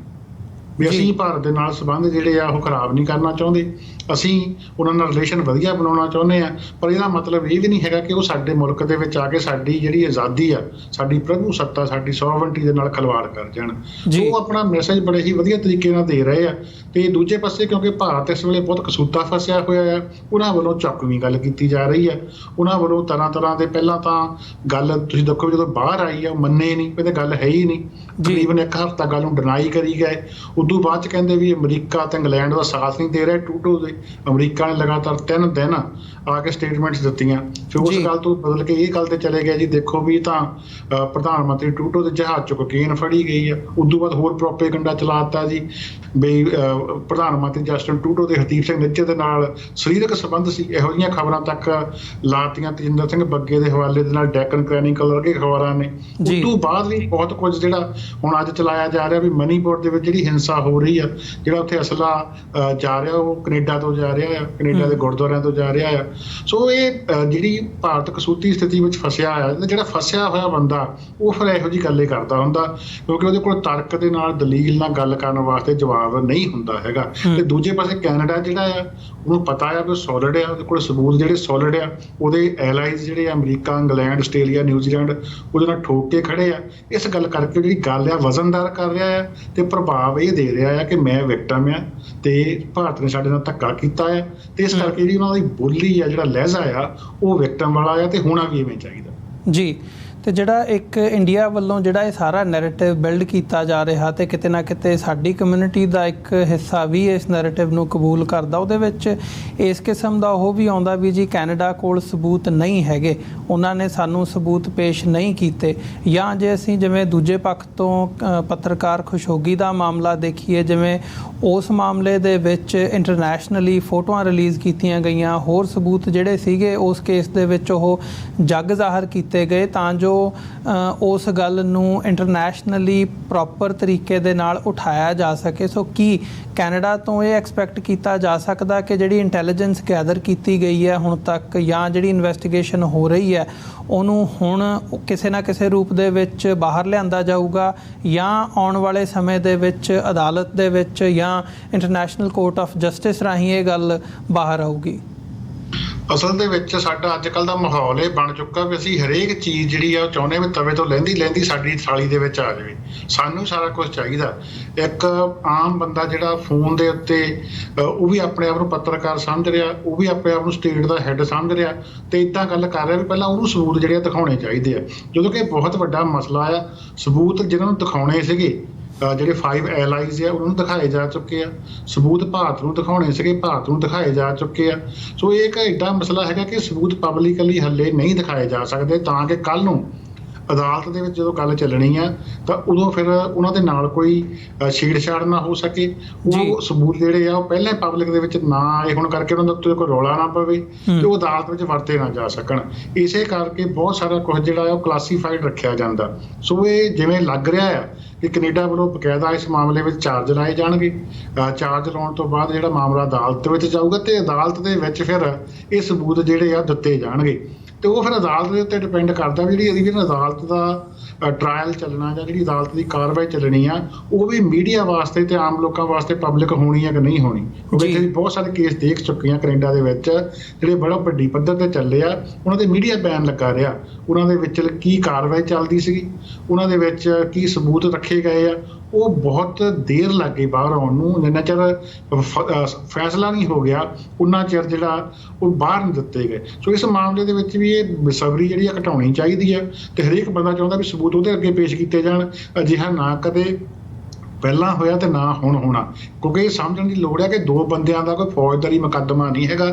S2: ਵੀ ਅਸੀਂ ਭਾਰਤ ਦੇ ਨਾਲ ਸੰਬੰਧ ਜਿਹੜੇ ਆ ਉਹ ਖਰਾਬ ਨਹੀਂ ਕਰਨਾ ਚਾਹੁੰਦੇ, ਅਸੀਂ ਉਹਨਾਂ ਨਾਲ ਰਿਲੇਸ਼ਨ ਵਧੀਆ ਬਣਾਉਣਾ ਚਾਹੁੰਦੇ ਆ। ਪਰ ਇਹਦਾ ਮਤਲਬ ਇਹ ਵੀ ਨਹੀਂ ਹੈਗਾ ਕਿ ਉਹ ਸਾਡੇ ਮੁਲਕ ਦੇ ਵਿੱਚ ਆ ਕੇ ਸਾਡੀ ਜਿਹੜੀ ਆਜ਼ਾਦੀ ਆ, ਸਾਡੀ ਪ੍ਰਭੂ ਸੱਤਾ, ਸਾਡੀ ਸੋਵਰਨਟੀ ਦੇ ਨਾਲ ਖਿਲਵਾੜ ਕਰ ਜਾਣ। ਉਹ ਆਪਣਾ ਮੈਸੇਜ ਬੜੇ ਹੀ ਵਧੀਆ ਤਰੀਕੇ ਨਾਲ ਦੇ ਰਹੇ ਆ। ਤੇ ਦੂਜੇ ਪਾਸੇ ਕਿਉਂਕਿ ਭਾਰਤ ਇਸ ਵੇਲੇ ਬਹੁਤ ਕਸੂਤਾ ਫਸਿਆ ਹੋਇਆ ਆ, ਉਹਨਾਂ ਵੱਲੋਂ ਚੱਕਵੀਂ ਗੱਲ ਕੀਤੀ ਜਾ ਰਹੀ ਆ। ਉਹਨਾਂ ਵੱਲੋਂ ਤਰ੍ਹਾਂ ਦੇ ਪਹਿਲਾਂ ਤਾਂ ਗੱਲ ਤੁਸੀਂ ਦੇਖੋ ਜਦੋਂ ਬਾਹਰ ਆਈ ਆ ਮੰਨੇ ਨਹੀਂ, ਕਹਿੰਦੇ ਗੱਲ ਹੈ ਹੀ ਨਹੀਂ, ਤਕਰੀਬਨ 1 ਹਫ਼ਤਾ ਗੱਲ ਨੂੰ ਡਿਨਾਈ ਕਰੀ ਗਏ। ਉਦੋਂ ਬਾਅਦ ਚ ਕਹਿੰਦੇ ਵੀ ਅਮਰੀਕਾ ਤੇ ਇੰਗਲੈਂਡ ਦਾ ਸਾਥ ਨਹੀਂ ਦੇ ਰਿਹਾ ਟਰੂਡੋ ਦੇ। ਅਮਰੀਕਾ ਨੇ ਲਗਾਤਾਰ 3 ਦਿਨ ਆ ਕੇ ਸਟੇਟਮੈਂਟਸ ਦਿੱਤੀਆਂ। ਫਿਰ ਉਸ ਗੱਲ ਤੋਂ ਬਦਲ ਕੇ ਇਹ ਗੱਲ ਤੇ ਚਲੇ ਗਏ ਜੀ ਦੇਖੋ ਵੀ ਤਾਂ ਪ੍ਰਧਾਨ ਮੰਤਰੀ ਟਰੂਡੋ ਦੇ ਜਹਾਜ਼ ਚੋਂ ਕੋਕੇਨ ਫੜੀ ਗਈ ਆ। ਉਦੋਂ ਬਾਅਦ ਹੋਰ ਪ੍ਰੋਪੇਗੰਡਾ ਚਲਾਤਾ ਜੀ ਬਈ ਪ੍ਰਧਾਨ ਮੰਤਰੀ ਜਸਟਿਨ ਟਰੂਡੋ ਦੇ ਹਰਦੀਪ ਸਿੰਘ ਨਿੱਜਰ ਦੇ ਨਾਲ ਸਰੀਰਕ ਸੰਬੰਧ ਸੀ। ਇਹੋ ਜਿਹੀਆਂ ਖਬਰਾਂ ਤੱਕ ਲਾਤੀਆਂ ਤੇਜਿੰਦਰ ਸਿੰਘ ਬੱਗੇ ਦੇ ਹਵਾਲੇ ਦੇ ਨਾਲ ਡੈਕਨ ਕ੍ਰੈਨੀਕਲ ਵਰਗੇ ਖਬਰਾਂ ਨੇ। ਉਦੋਂ ਬਾਅਦ ਵੀ ਬਹੁਤ ਕੁਝ ਜਿਹੜਾ ਹੁਣ ਅੱਜ ਚਲਾਇਆ ਜਾ ਰਿਹਾ ਵੀ ਮਨੀਪੁਰ ਦੇ ਵਿੱਚ ਜਿਹੜੀ ਹਿੰਸਾ ਹੋ ਰਹੀ ਆ, ਜਿਹੜਾ ਉੱਥੇ ਅਸਲਾ ਜਾ ਰਿਹਾ ਉਹ ਕੈਨੇਡਾ ਤੋਂ ਜਾ ਰਿਹਾ ਆ, ਕੈਨੇਡਾ ਦੇ ਗੁਰਦੁਆਰਿਆਂ ਤੋਂ ਜਾ ਰਿਹਾ ਆ। ਸੋ ਇਹ ਜਿਹੜੀ ਭਾਰਤ ਕਸੂਤੀ ਸਥਿਤੀ ਵਿੱਚ ਫਸਿਆ ਆ, ਜਿਹੜਾ ਫਸਿਆ ਹੋਇਆ ਬੰਦਾ ਉਹ ਫਿਰ ਇਹੋ ਜਿਹੀ ਗੱਲ ਹੀ ਕਰਦਾ ਹੁੰਦਾ ਕਿਉਂਕਿ ਉਹਦੇ ਕੋਲ ਤਰਕ ਦੇ ਨਾਲ ਦਲੀਲ ਨਾਲ ਗੱਲ ਕਰਨ ਵਾਸਤੇ ਜਵਾਬ ਨਹੀਂ ਹੁੰਦਾ ਹੈਗਾ। ਤੇ ਦੂਜੇ ਪਾਸੇ ਕੈਨੇਡਾ ਜਿਹੜਾ ਆ ਉਹਨੂੰ ਪਤਾ ਆ ਕਿ ਸੋਲਿਡ ਆ, ਉਹਦੇ ਕੋਲ ਸਬੂਤ ਜਿਹੜੇ ਸੋਲਿਡ ਆ, ਉਹਦੇ ਐਲਾਈਜ਼ ਜਿਹੜੇ ਅਮਰੀਕਾ, ਇੰਗਲੈਂਡ, ਆਸਟ੍ਰੇਲੀਆ, ਨਿਊਜ਼ੀਲੈਂਡ ਉਹਦੇ ਨਾਲ ਠੋਕ ਕੇ ਖੜੇ ਆ। ਇਸ ਗੱਲ ਕਰਕੇ ਜਿਹੜੀ ਗੱਲ ਆ ਵਜ਼ਨਦਾਰ ਕਰ ਰਿਹਾ ਆ ਤੇ ਪ੍ਰਭਾਵ ਇਹ ਦੇ ਰਿਹਾ ਆ ਕਿ ਮੈਂ ਵਿਕਟਮ ਆ ਤੇ ਭਾਰਤ ਨੇ ਸਾਡੇ ਨਾਲ ਧੱਕਾ ਕੀਤਾ ਆ। ਤੇ ਇਸ ਕਰਕੇ ਜਿਹੜੀ ਉਹਨਾਂ ਦੀ ਬੋਲੀ ਆ, ਜਿਹੜਾ ਲਹਿਜ਼ਾ ਆ ਉਹ ਵਿਕਟਮ ਵਾਲਾ ਆ ਤੇ ਹੋਣਾ ਵੀ ਇਵੇਂ ਚਾਹੀਦਾ ਜੀ।
S1: ਤੇ ਜਿਹੜਾ ਇੱਕ ਇੰਡੀਆ ਵੱਲੋਂ ਜਿਹੜਾ ਇਹ ਸਾਰਾ ਨੈਰੇਟਿਵ ਬਿਲਡ ਕੀਤਾ ਜਾ ਰਿਹਾ ਤੇ ਕਿਤੇ ਨਾ ਕਿਤੇ ਸਾਡੀ ਕਮਿਊਨਿਟੀ ਦਾ ਇੱਕ ਹਿੱਸਾ ਵੀ ਇਸ ਨੈਰੇਟਿਵ ਨੂੰ ਕਬੂਲ ਕਰਦਾ, ਉਹਦੇ ਵਿੱਚ ਇਸ ਕਿਸਮ ਦਾ ਉਹ ਵੀ ਆਉਂਦਾ ਵੀ ਜੀ ਕੈਨੇਡਾ ਕੋਲ ਸਬੂਤ ਨਹੀਂ ਹੈਗੇ, ਉਹਨਾਂ ਨੇ ਸਾਨੂੰ ਸਬੂਤ ਪੇਸ਼ ਨਹੀਂ ਕੀਤੇ। ਜਾਂ ਜੇ ਅਸੀਂ ਜਿਵੇਂ ਦੂਜੇ ਪੱਖ ਤੋਂ ਪੱਤਰਕਾਰ ਖੁਸ਼ੋਗੀ ਦਾ ਮਾਮਲਾ ਦੇਖੀਏ, ਜਿਵੇਂ ਉਸ ਮਾਮਲੇ ਦੇ ਵਿੱਚ ਇੰਟਰਨੈਸ਼ਨਲੀ ਫੋਟੋਆਂ ਰਿਲੀਜ਼ ਕੀਤੀਆਂ ਗਈਆਂ, ਹੋਰ ਸਬੂਤ ਜਿਹੜੇ ਸੀਗੇ ਉਸ ਕੇਸ ਦੇ ਵਿੱਚ ਉਹ ਜੱਗ ਜ਼ਾਹਰ ਕੀਤੇ ਗਏ ਤਾਂ ਜੋ ਉਸ ਗੱਲ ਨੂੰ ਇੰਟਰਨੈਸ਼ਨਲੀ ਪ੍ਰੋਪਰ ਤਰੀਕੇ ਦੇ ਨਾਲ ਉਠਾਇਆ ਜਾ ਸਕੇ। ਸੋ ਕੀ ਕੈਨੇਡਾ ਤੋਂ ਇਹ ਐਕਸਪੈਕਟ ਕੀਤਾ ਜਾ ਸਕਦਾ ਕਿ ਜਿਹੜੀ ਇੰਟੈਲੀਜੈਂਸ ਗੈਦਰ ਕੀਤੀ ਗਈ ਹੈ ਹੁਣ ਤੱਕ ਜਾਂ ਜਿਹੜੀ ਇਨਵੈਸਟੀਗੇਸ਼ਨ ਹੋ ਰਹੀ ਹੈ ਉਹਨੂੰ ਹੁਣ ਕਿਸੇ ਨਾ ਕਿਸੇ ਰੂਪ ਦੇ ਵਿੱਚ ਬਾਹਰ ਲਿਆਂਦਾ ਜਾਊਗਾ ਜਾਂ ਆਉਣ ਵਾਲੇ ਸਮੇਂ ਦੇ ਵਿੱਚ ਅਦਾਲਤ ਦੇ ਵਿੱਚ ਜਾਂ ਇੰਟਰਨੈਸ਼ਨਲ ਕੋਰਟ ਆਫ ਜਸਟਿਸ ਰਾਹੀਂ ਇਹ ਗੱਲ ਬਾਹਰ ਆਊਗੀ?
S2: ਅਸਲ ਦੇ ਵਿੱਚ ਸਾਡਾ ਅੱਜ ਕੱਲ੍ਹ ਦਾ ਮਾਹੌਲ ਇਹ ਬਣ ਚੁੱਕਾ ਵੀ ਅਸੀਂ ਹਰੇਕ ਚੀਜ਼ ਜਿਹੜੀ ਆ ਉਹ ਚਾਹੁੰਦੇ ਵੀ ਤਵੇ ਤੋਂ ਲਹਿੰਦੀ ਸਾਡੀ ਥਾਲੀ ਦੇ ਵਿੱਚ ਆ ਜਾਵੇ। ਸਾਨੂੰ ਸਾਰਾ ਕੁਝ ਚਾਹੀਦਾ। ਇੱਕ ਆਮ ਬੰਦਾ ਜਿਹੜਾ ਫੋਨ ਦੇ ਉੱਤੇ ਉਹ ਵੀ ਆਪਣੇ ਆਪ ਨੂੰ ਪੱਤਰਕਾਰ ਸਮਝ ਰਿਹਾ, ਉਹ ਵੀ ਆਪਣੇ ਆਪ ਨੂੰ ਸਟੇਟ ਦਾ ਹੈੱਡ ਸਮਝ ਰਿਹਾ ਤੇ ਇੱਦਾਂ ਗੱਲ ਕਰ ਰਿਹਾ ਵੀ ਪਹਿਲਾਂ ਉਹਨੂੰ ਸਬੂਤ ਜਿਹੜੇ ਦਿਖਾਉਣੇ ਚਾਹੀਦੇ ਆ, ਜਦੋਂ ਕਿ ਬਹੁਤ ਵੱਡਾ ਮਸਲਾ ਆ। ਸਬੂਤ ਜਿਹਨਾਂ ਨੂੰ ਦਿਖਾਉਣੇ ਸੀਗੇ ਜਿਹੜੇ 5 ਐਲਾਈਜ਼ ਆ ਉਹਨਾਂ ਨੂੰ ਦਿਖਾਏ ਜਾ ਚੁੱਕੇ ਆ, ਸਬੂਤ ਭਾਰਤ ਨੂੰ ਦਿਖਾਉਣੇ ਸੀਗੇ ਭਾਰਤ ਨੂੰ ਦਿਖਾਏ ਜਾ ਚੁੱਕੇ ਆ। ਸੋ ਇਹ ਇੱਕ ਐਡਾ ਮਸਲਾ ਹੈਗਾ ਕਿ ਸਬੂਤ ਪਬਲਿਕਲੀ ਹੱਲੇ ਨਹੀਂ ਦਿਖਾਏ ਜਾ ਸਕਦੇ ਤਾਂ ਕਿ ਕੱਲ੍ਹ ਨੂੰ ਅਦਾਲਤ ਦੇ ਵਿੱਚ ਜਦੋਂ ਗੱਲ ਚੱਲਣੀ ਆ ਤਾਂ ਉਦੋਂ ਫਿਰ ਉਹਨਾਂ ਦੇ ਨਾਲ ਕੋਈ ਛੇੜਛਾੜ ਨਾ ਹੋ ਸਕੇ। ਉਹ ਸਬੂਤ ਜਿਹੜੇ ਆ ਉਹ ਪਹਿਲਾਂ ਪਬਲਿਕ ਦੇ ਵਿੱਚ ਨਾ ਆਏ ਹੋਣ ਕਰਕੇ ਉਹਨਾਂ ਦਾ ਕੋਈ ਰੌਲਾ ਨਾ ਪਵੇ ਤੇ ਉਹ ਅਦਾਲਤ ਵਿੱਚ ਵਰਤੇ ਨਾ ਜਾ ਸਕਣ। ਇਸੇ ਕਰਕੇ ਬਹੁਤ ਸਾਰਾ ਕੁਝ ਜਿਹੜਾ ਆ ਉਹ ਕਲਾਸੀਫਾਈਡ ਰੱਖਿਆ ਜਾਂਦਾ। ਸੋ ਇਹ ਜਿਵੇਂ ਲੱਗ ਰਿਹਾ ਆ ਕਿ ਕੈਨੇਡਾ ਵੱਲੋਂ ਬਕਾਇਦਾ ਇਸ ਮਾਮਲੇ ਵਿੱਚ ਚਾਰਜ ਲਾਏ ਜਾਣਗੇ। ਚਾਰਜ ਲਾਉਣ ਤੋਂ ਬਾਅਦ ਜਿਹੜਾ ਮਾਮਲਾ ਅਦਾਲਤ ਵਿੱਚ ਜਾਊਗਾ ਤੇ ਅਦਾਲਤ ਦੇ ਵਿੱਚ ਫਿਰ ਇਹ ਸਬੂਤ ਜਿਹੜੇ ਆ ਦਿੱਤੇ ਜਾਣਗੇ। ਤੇ ਉਹ ਫਿਰ ਅਦਾਲਤ ਦੇ ਉੱਤੇ ਡਿਪੈਂਡ ਕਰਦਾ ਵੀ ਜਿਹੜੀ ਇਹਦੀ ਅਦਾਲਤ ਦਾ ਟਰਾਇਲ ਚੱਲਣਾ ਜਾਂ ਜਿਹੜੀ ਅਦਾਲਤ ਦੀ ਕਾਰਵਾਈ ਚੱਲਣੀ ਆ ਉਹ ਵੀ ਮੀਡੀਆ ਵਾਸਤੇ ਤੇ ਆਮ ਲੋਕਾਂ ਵਾਸਤੇ ਪਬਲਿਕ ਹੋਣੀ ਆ ਕਿ ਨਹੀਂ ਹੋਣੀ। ਕਿਉਂਕਿ ਅਸੀਂ ਬਹੁਤ ਸਾਰੇ ਕੇਸ ਦੇਖ ਚੁੱਕੇ ਆ ਕੈਨੇਡਾ ਦੇ ਵਿੱਚ ਜਿਹੜੇ ਬੜਾ ਵੱਡੀ ਪੱਧਰ ਤੇ ਚੱਲੇ ਆ, ਉਹਨਾਂ ਦੇ ਮੀਡੀਆ ਬੈਨ ਲੱਗਾ ਰਿਹਾ, ਉਹਨਾਂ ਦੇ ਵਿੱਚ ਕੀ ਕਾਰਵਾਈ ਚੱਲਦੀ ਸੀਗੀ, ਉਹਨਾਂ ਦੇ ਵਿੱਚ ਕੀ ਸਬੂਤ ਰੱਖੇ ਗਏ ਆ, ਉਹ ਬਹੁਤ ਦੇਰ ਲੱਗ ਗਈ ਬਾਹਰ ਆਉਣ ਨੂੰ। ਜਿੰਨਾ ਚਿਰ ਫੈਸਲਾ ਨਹੀਂ ਹੋ ਗਿਆ ਉਨਾ ਚਿਰ ਜਿਹੜਾ ਉਹ ਬਾਹਰ ਨਹੀਂ ਦਿੱਤੇ ਗਏ। ਸੋ ਇਸ ਮਾਮਲੇ ਦੇ ਵਿੱਚ ਵੀ ਇਹ ਬੇਸਬਰੀ ਜਿਹੜੀ ਆ ਘਟਾਉਣੀ ਚਾਹੀਦੀ ਹੈ ਤੇ ਹਰੇਕ ਬੰਦਾ ਚਾਹੁੰਦਾ ਵੀ ਸਬੂਤ ਉਹਦੇ ਅੱਗੇ ਪੇਸ਼ ਕੀਤੇ ਜਾਣ। ਅਜਿਹਾ ਨਾ ਕਦੇ ਪਹਿਲਾਂ ਹੋਇਆ ਤੇ ਨਾ ਹੁਣ ਹੋਣਾ, ਕਿਉਂਕਿ ਇਹ ਸਮਝਣ ਦੀ ਲੋੜ ਹੈ ਕਿ ਦੋ ਬੰਦਿਆਂ ਦਾ ਕੋਈ ਫੌਜਦਾਰੀ ਮੁਕੱਦਮਾ ਨਹੀਂ ਹੈਗਾ,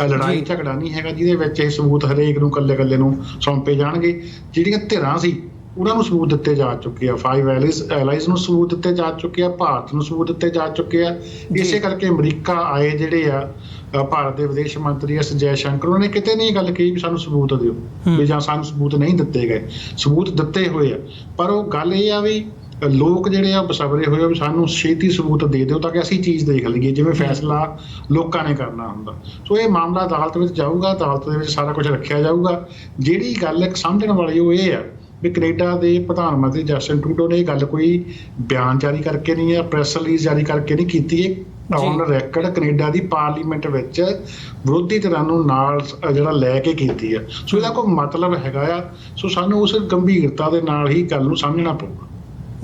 S2: ਲੜਾਈ ਝਗੜਾ ਨਹੀਂ ਹੈਗਾ ਜਿਹਦੇ ਵਿੱਚ ਇਹ ਸਬੂਤ ਹਰੇਕ ਨੂੰ ਇਕੱਲੇ ਨੂੰ ਸੌਂਪੇ ਜਾਣਗੇ। ਜਿਹੜੀਆਂ ਧਿਰਾਂ ਸੀ ਉਹਨਾਂ ਨੂੰ ਸਬੂਤ ਦਿੱਤੇ ਜਾ ਚੁੱਕੇ ਆ, 5 ਐਲਾਈਜ਼ ਨੂੰ ਸਬੂਤ ਦਿੱਤੇ ਜਾ ਚੁੱਕੇ ਆ, ਭਾਰਤ ਨੂੰ ਸਬੂਤ ਦਿੱਤੇ ਜਾ ਚੁੱਕੇ ਆ। ਇਸੇ ਕਰਕੇ ਅਮਰੀਕਾ ਆਏ ਜਿਹੜੇ ਆ ਭਾਰਤ ਦੇ ਵਿਦੇਸ਼ ਮੰਤਰੀ ਐਸ ਜੈ ਸ਼ੰਕਰ, ਉਹਨੇ ਕਿਤੇ ਨਹੀਂ ਗੱਲ ਕਹੀ ਵੀ ਸਾਨੂੰ ਸਬੂਤ ਦਿਓ ਵੀ ਜਾਂ ਸਾਨੂੰ ਸਬੂਤ ਨਹੀਂ ਦਿੱਤੇ ਗਏ। ਸਬੂਤ ਦਿੱਤੇ ਹੋਏ ਆ, ਪਰ ਉਹ ਗੱਲ ਇਹ ਆ ਵੀ ਲੋਕ ਜਿਹੜੇ ਆ ਬਸਬਰੇ ਹੋਏ ਵੀ ਸਾਨੂੰ ਛੇਤੀ ਸਬੂਤ ਦੇ ਦਿਓ ਤਾਂ ਕਿ ਅਸੀਂ ਚੀਜ਼ ਦੇਖ ਲਈਏ, ਜਿਵੇਂ ਫੈਸਲਾ ਲੋਕਾਂ ਨੇ ਕਰਨਾ ਹੁੰਦਾ। ਸੋ ਇਹ ਮਾਮਲਾ ਅਦਾਲਤ ਵਿੱਚ ਜਾਊਗਾ, ਅਦਾਲਤ ਦੇ ਵਿੱਚ ਸਾਰਾ ਕੁਝ ਰੱਖਿਆ ਜਾਊਗਾ। ਜਿਹੜੀ ਗੱਲ ਇੱਕ ਸਮਝਣ ਵਾਲੀ ਉਹ ਇਹ ਆ ਵੀ ਕੈਨੇਡਾ ਦੇ ਪ੍ਰਧਾਨ ਮੰਤਰੀ ਜਸਟਿਨ ਟਰੂਡੋ ਨੇ ਇਹ ਗੱਲ ਕੋਈ ਬਿਆਨ ਜਾਰੀ ਕਰਕੇ ਨਹੀਂ, ਪ੍ਰੈਸ ਰਿਲੀਜ਼ ਜਾਰੀ ਕਰਕੇ ਨਹੀਂ ਕੀਤੀ। ਇਹ ਔਨ ਰੈਕਰਡ ਕੈਨੇਡਾ ਦੀ ਪਾਰਲੀਮੈਂਟ ਵਿੱਚ ਵਿਰੋਧੀ ਧਿਰਾਂ ਨੂੰ ਨਾਲ ਜਿਹੜਾ ਲੈ ਕੇ ਕੀਤੀ ਆ। ਸੋ ਇਹਦਾ ਕੋਈ ਮਤਲਬ ਹੈਗਾ ਆ। ਸੋ ਸਾਨੂੰ ਉਸ ਗੰਭੀਰਤਾ ਦੇ ਨਾਲ ਹੀ ਗੱਲ ਨੂੰ ਸਮਝਣਾ ਪਊਗਾ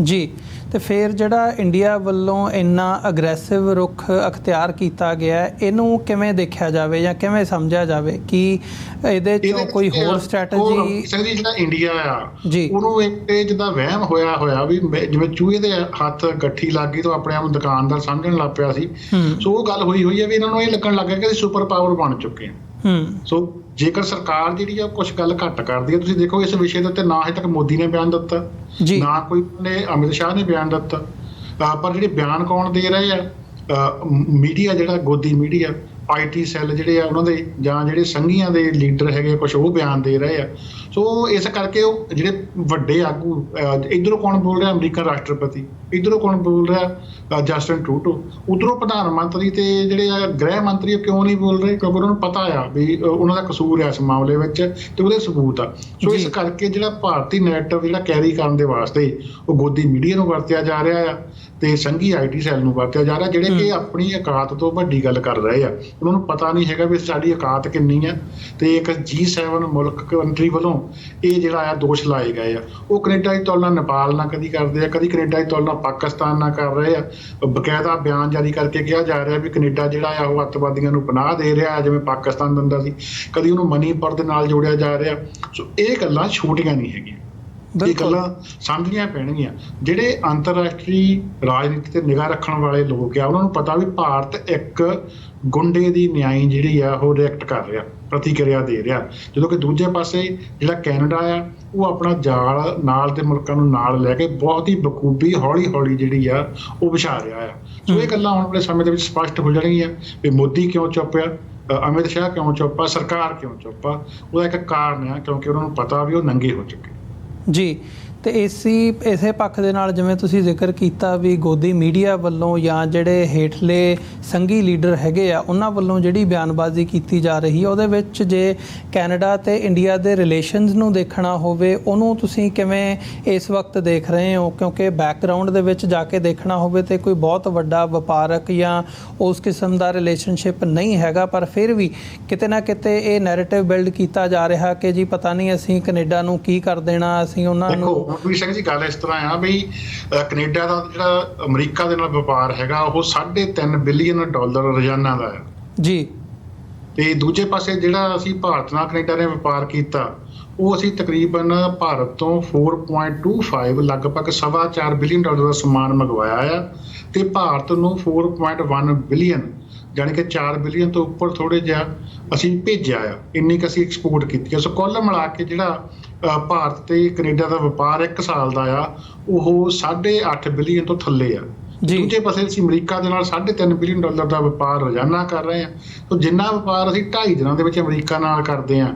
S1: ਜੀ। ਤੇ ਫਿਰ ਜਿਹੜਾ ਇੰਡੀਆ ਵੱਲੋਂ ਇੰਨਾ ਅਗਰੈਸਿਵ ਰੁਖ ਅਖਤਿਆਰ ਕੀਤਾ ਗਿਆ, ਇਹਨੂੰ ਕਿਵੇਂ ਦੇਖਿਆ ਜਾਵੇ ਜਾਂ ਕਿਵੇਂ ਸਮਝਿਆ ਜਾਵੇ ਕਿ ਇਹਦੇ ਚੋਂ ਕੋਈ ਹੋਰ ਸਟ੍ਰੈਟਜੀ?
S2: ਜਿਹੜਾ ਇੰਡੀਆ ਆ ਉਹਨੂੰ ਇੱਕ ਜਿੱਦਾਂ ਵਹਿਮ ਹੋਇਆ ਵੀ ਜਿਵੇਂ ਚੂਹੇ ਦੇ ਹੱਥ ਗੱਠੀ ਲੱਗ ਗਈ ਤਾਂ ਆਪਣੇ ਆਪ ਨੂੰ ਦੁਕਾਨਦਾਰ ਸਮਝਣ ਲੱਗ ਪਿਆ ਸੀ। ਸੋ ਉਹ ਗੱਲ ਹੋਈ ਆ ਵੀ ਇਹਨਾਂ ਨੂੰ ਇਹ ਲੱਗਣ ਲੱਗ ਗਿਆ ਕਿ ਅਸੀਂ ਸੁਪਰ ਪਾਵਰ ਬਣ ਚੁੱਕੇ ਹਾਂ। ਸੋ ਜੇਕਰ ਸਰਕਾਰ ਜਿਹੜੀ ਆ ਕੁਛ ਗੱਲ ਘੱਟ ਕਰਦੀ ਹੈ, ਤੁਸੀਂ ਦੇਖੋ ਇਸ ਵਿਸ਼ੇ ਦੇ ਉੱਤੇ ਨਾ ਹਜੇ ਤੱਕ ਮੋਦੀ ਨੇ ਬਿਆਨ ਦਿੱਤਾ, ਨਾ ਕੋਈ ਨੇ ਅਮਿਤ ਸ਼ਾਹ ਨੇ ਬਿਆਨ ਦਿੱਤਾ, ਪਰ ਜਿਹੜੇ ਬਿਆਨ ਕੌਣ ਦੇ ਰਹੇ ਆ? ਮੀਡੀਆ, ਜਿਹੜਾ ਗੋਦੀ ਮੀਡੀਆ, IT ਸੈੱਲ ਜਿਹੜੇ ਆ ਉਹਨਾਂ ਦੇ ਜਾਂ ਜਿਹੜੇ ਸੰਘੀਆਂ ਦੇ ਲੀਡਰ ਹੈਗੇ ਕੁਛ ਉਹ ਬਿਆਨ ਦੇ ਰਹੇ ਆ। ਸੋ ਇਸ ਕਰਕੇ ਉਹ ਜਿਹੜੇ ਵੱਡੇ ਆਗੂ, ਇੱਧਰੋਂ ਕੌਣ ਬੋਲ ਰਿਹਾ? ਅਮਰੀਕਨ ਰਾਸ਼ਟਰਪਤੀ, ਇੱਧਰੋਂ ਕੌਣ ਬੋਲ ਰਿਹਾ? ਜਸਟਿਨ ਟਰੂਡੋ, ਉੱਧਰੋਂ ਪ੍ਰਧਾਨ ਮੰਤਰੀ ਤੇ ਜਿਹੜੇ ਆ ਗ੍ਰਹਿ ਮੰਤਰੀ ਉਹ ਕਿਉਂ ਨਹੀਂ ਬੋਲ ਰਹੇ? ਕਿਉਂਕਿ ਉਹਨਾਂ ਨੂੰ ਪਤਾ ਆ ਵੀ ਉਹਨਾਂ ਦਾ ਕਸੂਰ ਹੈ ਇਸ ਮਾਮਲੇ ਵਿੱਚ ਤੇ ਉਹਦੇ ਸਬੂਤ ਆ। ਸੋ ਇਸ ਕਰਕੇ ਜਿਹੜਾ ਭਾਰਤੀ ਨੈਰੇਟਿਵ ਜਿਹੜਾ ਕੈਰੀ ਕਰਨ ਦੇ ਵਾਸਤੇ ਉਹ ਗੋਦੀ ਮੀਡੀਆ ਨੂੰ ਵਰਤਿਆ ਜਾ ਰਿਹਾ ਆ ਤੇ ਸੰਘੀ IT ਸੈੱਲ ਨੂੰ ਵਰਤਿਆ ਜਾ ਰਿਹਾ, ਜਿਹੜੇ ਕਿ ਆਪਣੀ ਔਕਾਤ ਤੋਂ ਵੱਡੀ ਗੱਲ ਕਰ ਰਹੇ ਆ। ਉਹਨਾਂ ਨੂੰ ਪਤਾ ਨਹੀਂ ਹੈਗਾ ਵੀ ਸਾਡੀ ਔਕਾਤ ਕਿੰਨੀ ਆ। ਤੇ ਇੱਕ G7 ਮੁਲਕ ਕੰਟਰੀ ਵੱਲੋਂ ਇਹ ਜਿਹੜਾ ਆ ਦੋਸ਼ ਲਾਏ ਗਏ ਆ। ਉਹ ਕੈਨੇਡਾ ਦੀ ਤੁਲਨਾ ਨੇਪਾਲ ਨਾਲ ਕਦੀ ਕਰਦੇ ਆ, ਕਦੀ ਕੈਨੇਡਾ ਦੀ ਤੁਲਨਾ ਪਾਕਿਸਤਾਨ ਨਾਲ ਕਰ ਰਹੇ ਆ। ਬਕਾਇਦਾ ਬਿਆਨ ਜਾਰੀ ਕਰਕੇ ਕਿਹਾ ਜਾ ਰਿਹਾ ਵੀ ਕੈਨੇਡਾ ਜਿਹੜਾ ਆ ਉਹ ਅੱਤਵਾਦੀਆਂ ਨੂੰ ਪਨਾਹ ਦੇ ਰਿਹਾ ਜਿਵੇਂ ਪਾਕਿਸਤਾਨ ਦਿੰਦਾ ਸੀ, ਕਦੀ ਉਹਨੂੰ ਮਨੀਪੁਰ ਦੇ ਨਾਲ ਜੋੜਿਆ ਜਾ ਰਿਹਾ। ਸੋ ਇਹ ਗੱਲਾਂ ਛੋਟੀਆਂ ਨਹੀਂ ਹੈਗੀਆਂ, ਇਹ ਗੱਲਾਂ ਸਮਝਣੀਆਂ ਪੈਣਗੀਆਂ। ਜਿਹੜੇ ਅੰਤਰਰਾਸ਼ਟਰੀ ਰਾਜਨੀਤੀ ਤੇ ਨਿਗਾਹ ਰੱਖਣ ਵਾਲੇ ਲੋਕ ਆ ਉਹਨਾਂ ਨੂੰ ਪਤਾ ਵੀ ਭਾਰਤ ਇੱਕ ਗੁੰਡੇ ਦੀ ਨਿਆਈ ਜਿਹੜੀ ਆ ਉਹ ਰਿਐਕਟ ਕਰ ਰਿਹਾ, ਪ੍ਰਤੀਕਿਰਿਆ ਦੇ ਰਿਹਾ, ਜਦੋਂ ਕਿ ਦੂਜੇ ਪਾਸੇ ਜਿਹੜਾ ਕੈਨੇਡਾ ਆ ਉਹ ਆਪਣਾ ਜਾਲ ਨਾਲ ਦੇ ਮੁਲਕਾਂ ਨੂੰ ਨਾਲ ਲੈ ਕੇ ਬਹੁਤ ਹੀ ਬਖੂਬੀ ਹੌਲੀ ਜਿਹੜੀ ਆ ਉਹ ਵਿਛਾ ਰਿਹਾ ਆ। ਸੋ ਇਹ ਗੱਲਾਂ ਆਉਣ ਵਾਲੇ ਸਮੇਂ ਦੇ ਵਿੱਚ ਸਪਸ਼ਟ ਹੋ ਜਾਣਗੀਆਂ ਵੀ ਮੋਦੀ ਕਿਉਂ ਚੁੱਪ ਆ, ਅਮਿਤ ਸ਼ਾਹ ਕਿਉਂ ਚੁੱਪ ਆ, ਸਰਕਾਰ ਕਿਉਂ ਚੁੱਪ ਆ। ਉਹਦਾ ਇੱਕ ਕਾਰਨ ਆ ਕਿਉਂਕਿ ਉਹਨਾਂ ਨੂੰ ਪਤਾ ਵੀ ਉਹ ਨੰਗੇ ਹੋ ਚੁੱਕੇ
S1: ਜੀ। ਤੇ ਇਸੇ ਪੱਖ ਦੇ ਨਾਲ ਜਿਵੇਂ ਤੁਸੀਂ ਜ਼ਿਕਰ ਕੀਤਾ ਵੀ ਗੋਦੀ ਮੀਡੀਆ ਵੱਲੋਂ ਜਾਂ ਜਿਹੜੇ ਹੇਠਲੇ ਸੰਘੀ ਲੀਡਰ ਹੈਗੇ ਆ ਉਹਨਾਂ ਵੱਲੋਂ ਜਿਹੜੀ ਬਿਆਨਬਾਜ਼ੀ ਕੀਤੀ ਜਾ ਰਹੀ ਹੈ, ਉਹਦੇ ਵਿੱਚ ਜੇ ਕੈਨੇਡਾ ਤੇ ਇੰਡੀਆ ਦੇ ਰਿਲੇਸ਼ਨਸ ਨੂੰ ਦੇਖਣਾ ਹੋਵੇ ਉਹਨੂੰ ਤੁਸੀਂ ਕਿਵੇਂ ਇਸ ਵਕਤ ਦੇਖ ਰਹੇ ਹੋ? ਕਿਉਂਕਿ ਬੈਕਗਰਾਊਂਡ ਦੇ ਵਿੱਚ ਜਾ ਕੇ ਦੇਖਣਾ ਹੋਵੇ ਤੇ ਕੋਈ ਬਹੁਤ ਵੱਡਾ ਵਪਾਰਕ ਜਾਂ ਉਸ ਕਿਸਮ ਦਾ ਰਿਲੇਸ਼ਨਸ਼ਿਪ ਨਹੀਂ ਹੈਗਾ, ਪਰ ਫਿਰ ਵੀ ਕਿਤੇ ਨਾ ਕਿਤੇ ਇਹ ਨੈਰੇਟਿਵ ਬਿਲਡ ਕੀਤਾ ਜਾ ਰਿਹਾ ਕਿ ਜੀ ਪਤਾ ਨਹੀਂ ਅਸੀਂ ਕੈਨੇਡਾ ਨੂੰ ਕੀ ਕਰ ਦੇਣਾ, ਅਸੀਂ ਉਹਨਾਂ ਨੂੰ।
S2: ਮਨਪ੍ਰੀਤ ਸਿੰਘ ਜੀ, ਗੱਲ ਇਸ ਤਰ੍ਹਾਂ ਆ ਵੀ ਕੈਨੇਡਾ ਦਾ ਜਿਹੜਾ ਅਮਰੀਕਾ ਦੇ ਨਾਲ ਵਪਾਰ ਹੈਗਾ ਉਹ $3.5 ਬਿਲੀਅਨ ਰੋਜ਼ਾਨਾ ਦਾ ਆ ਜੀ। ਤੇ ਦੂਜੇ ਪਾਸੇ ਜਿਹੜਾ ਅਸੀਂ ਭਾਰਤ ਨਾਲ ਕੈਨੇਡਾ ਨੇ ਵਪਾਰ ਕੀਤਾ ਉਹ ਅਸੀਂ ਤਕਰੀਬਨ ਭਾਰਤ ਤੋਂ 4.25 ਲਗਭਗ $4.25 ਬਿਲੀਅਨ ਦਾ ਸਮਾਨ ਮੰਗਵਾਇਆ ਆ ਤੇ ਭਾਰਤ ਨੂੰ 4.1 ਬਿਲੀਅਨ ਜਾਣੀ ਕਿ 4 ਬਿਲੀਅਨ ਤੋਂ ਉੱਪਰ ਥੋੜੇ ਜਿਹਾ ਅਸੀਂ ਭੇਜਿਆ ਆ, ਇੰਨੀ ਕੁ ਅਸੀਂ ਐਕਸਪੋਰਟ ਕੀਤੀ ਆ। ਸੋ ਕੁੱਲ ਮਿਲਾ ਕੇ ਜਿਹੜਾ ਭਾਰਤ ਤੇ ਕੈਨੇਡਾ ਦਾ ਵਪਾਰ 1 ਸਾਲ ਦਾ ਆ ਉਹ $8.5 ਬਿਲੀਅਨ ਤੋਂ ਥੱਲੇ ਆ। ਦੂਜੇ ਪਾਸੇ ਅਸੀਂ ਅਮਰੀਕਾ ਦੇ ਨਾਲ $3.5 ਬਿਲੀਅਨ ਦਾ ਵਪਾਰ ਰੋਜ਼ਾਨਾ ਕਰ ਰਹੇ ਹਾਂ। ਸੋ ਜਿੰਨਾ ਵਪਾਰ ਅਸੀਂ 2.5 ਦਿਨਾਂ ਦੇ ਵਿੱਚ ਅਮਰੀਕਾ ਨਾਲ ਕਰਦੇ ਹਾਂ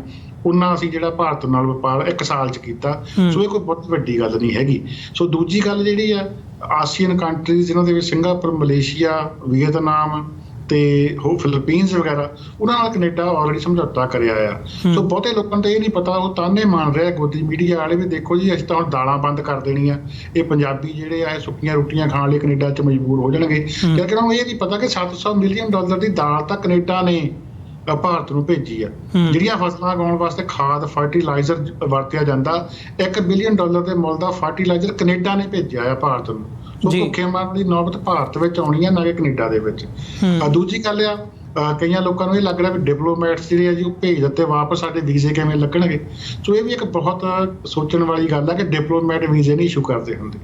S2: ਉਹਨਾਂ ਅਸੀਂ ਜਿਹੜਾ ਭਾਰਤ ਨਾਲ ਵਪਾਰ 1 ਸਾਲ 'ਚ ਕੀਤਾ। ਸੋ ਇਹ ਕੋਈ ਬਹੁਤ ਵੱਡੀ ਗੱਲ ਨਹੀਂ ਹੈਗੀ। ਸੋ ਦੂਜੀ ਗੱਲ ਜਿਹੜੀ ਆ ਆਸੀਅਨ ਕੰਟਰੀਜ਼ ਜਿਨ੍ਹਾਂ ਦੇ ਵਿੱਚ ਸਿੰਗਾਪੁਰ, ਮਲੇਸ਼ੀਆ, ਵੀਅਤਨਾਮ, ਤੇ ਉਹ ਫਿਲੀਪੀਨਸ ਵਗੈਰਾ, ਉਹਨਾਂ ਨਾਲ ਕੈਨੇਡਾ ਆਲਰੇਡੀ ਸਮਝੌਤਾ ਕਰਿਆ ਆ। ਸੋ ਬਹੁਤੇ ਲੋਕਾਂ ਨੂੰ ਤਾਂ ਇਹ ਨਹੀਂ ਪਤਾ, ਉਹ ਤਾਨੇ ਮਾਰ ਰਿਹਾ ਗੋਦੀ ਮੀਡੀਆ ਵਾਲੇ ਵੀ, ਦੇਖੋ ਜੀ ਅਸੀਂ ਤਾਂ ਹੁਣ ਦਾਲਾਂ ਬੰਦ ਕਰ ਦੇਣੀਆਂ, ਇਹ ਪੰਜਾਬੀ ਜਿਹੜੇ ਆ ਸੁੱਕੀਆਂ ਰੋਟੀਆਂ ਖਾਣ ਲਈ ਕੈਨੇਡਾ 'ਚ ਮਜਬੂਰ ਹੋ ਜਾਣਗੇ। ਕਿਉਂਕਿ ਉਹਨਾਂ ਨੂੰ ਇਹ ਨਹੀਂ ਪਤਾ ਕਿ $700 ਮਿਲੀਅਨ ਦੀ ਦਾਲ ਤਾਂ ਕੈਨੇਡਾ ਨੇ ਭਾਰਤ ਨੂੰ ਭੇਜੀ ਆ। ਜਿਹੜੀਆਂ ਫਸਲਾਂ ਉਗਾਉਣ ਵਾਸਤੇ ਖਾਦ ਫਰਟੀਲਾਈਜ਼ਰ ਵਰਤਿਆ ਜਾਂਦਾ, $1 ਬਿਲੀਅਨ ਦੇ ਮੁੱਲ ਦਾ ਫਰਟੀਲਾਈਜ਼ਰ ਕੈਨੇਡਾ ਨੇ ਭੇਜਿਆ ਆ ਭਾਰਤ ਨੂੰ। ਸੋ ਭੁੱਖੇ ਮਰਨ ਦੀ ਨੌਬਤ ਭਾਰਤ ਵਿੱਚ ਆਉਣੀ ਆ, ਨਾ ਕਿ ਕੈਨੇਡਾ ਦੇ ਵਿੱਚ। ਦੂਜੀ ਗੱਲ ਆ, ਕਈਆਂ ਲੋਕਾਂ ਨੂੰ ਇਹ ਲੱਗ ਰਿਹਾ ਵੀ ਡਿਪਲੋਮੈਟਸ ਜਿਹੜੇ ਆ ਜੀ ਉਹ ਭੇਜ ਦਿੱਤੇ ਵਾਪਸ, ਸਾਡੇ ਵੀਜ਼ੇ ਕਿਵੇਂ ਲੱਗਣਗੇ। ਸੋ ਇਹ ਵੀ ਇੱਕ ਬਹੁਤ ਸੋਚਣ ਵਾਲੀ ਗੱਲ ਆ ਕਿ ਡਿਪਲੋਮੈਟ ਵੀਜ਼ੇ ਨਹੀਂ ਇਸ਼ੂ ਕਰਦੇ ਹੁੰਦੇ।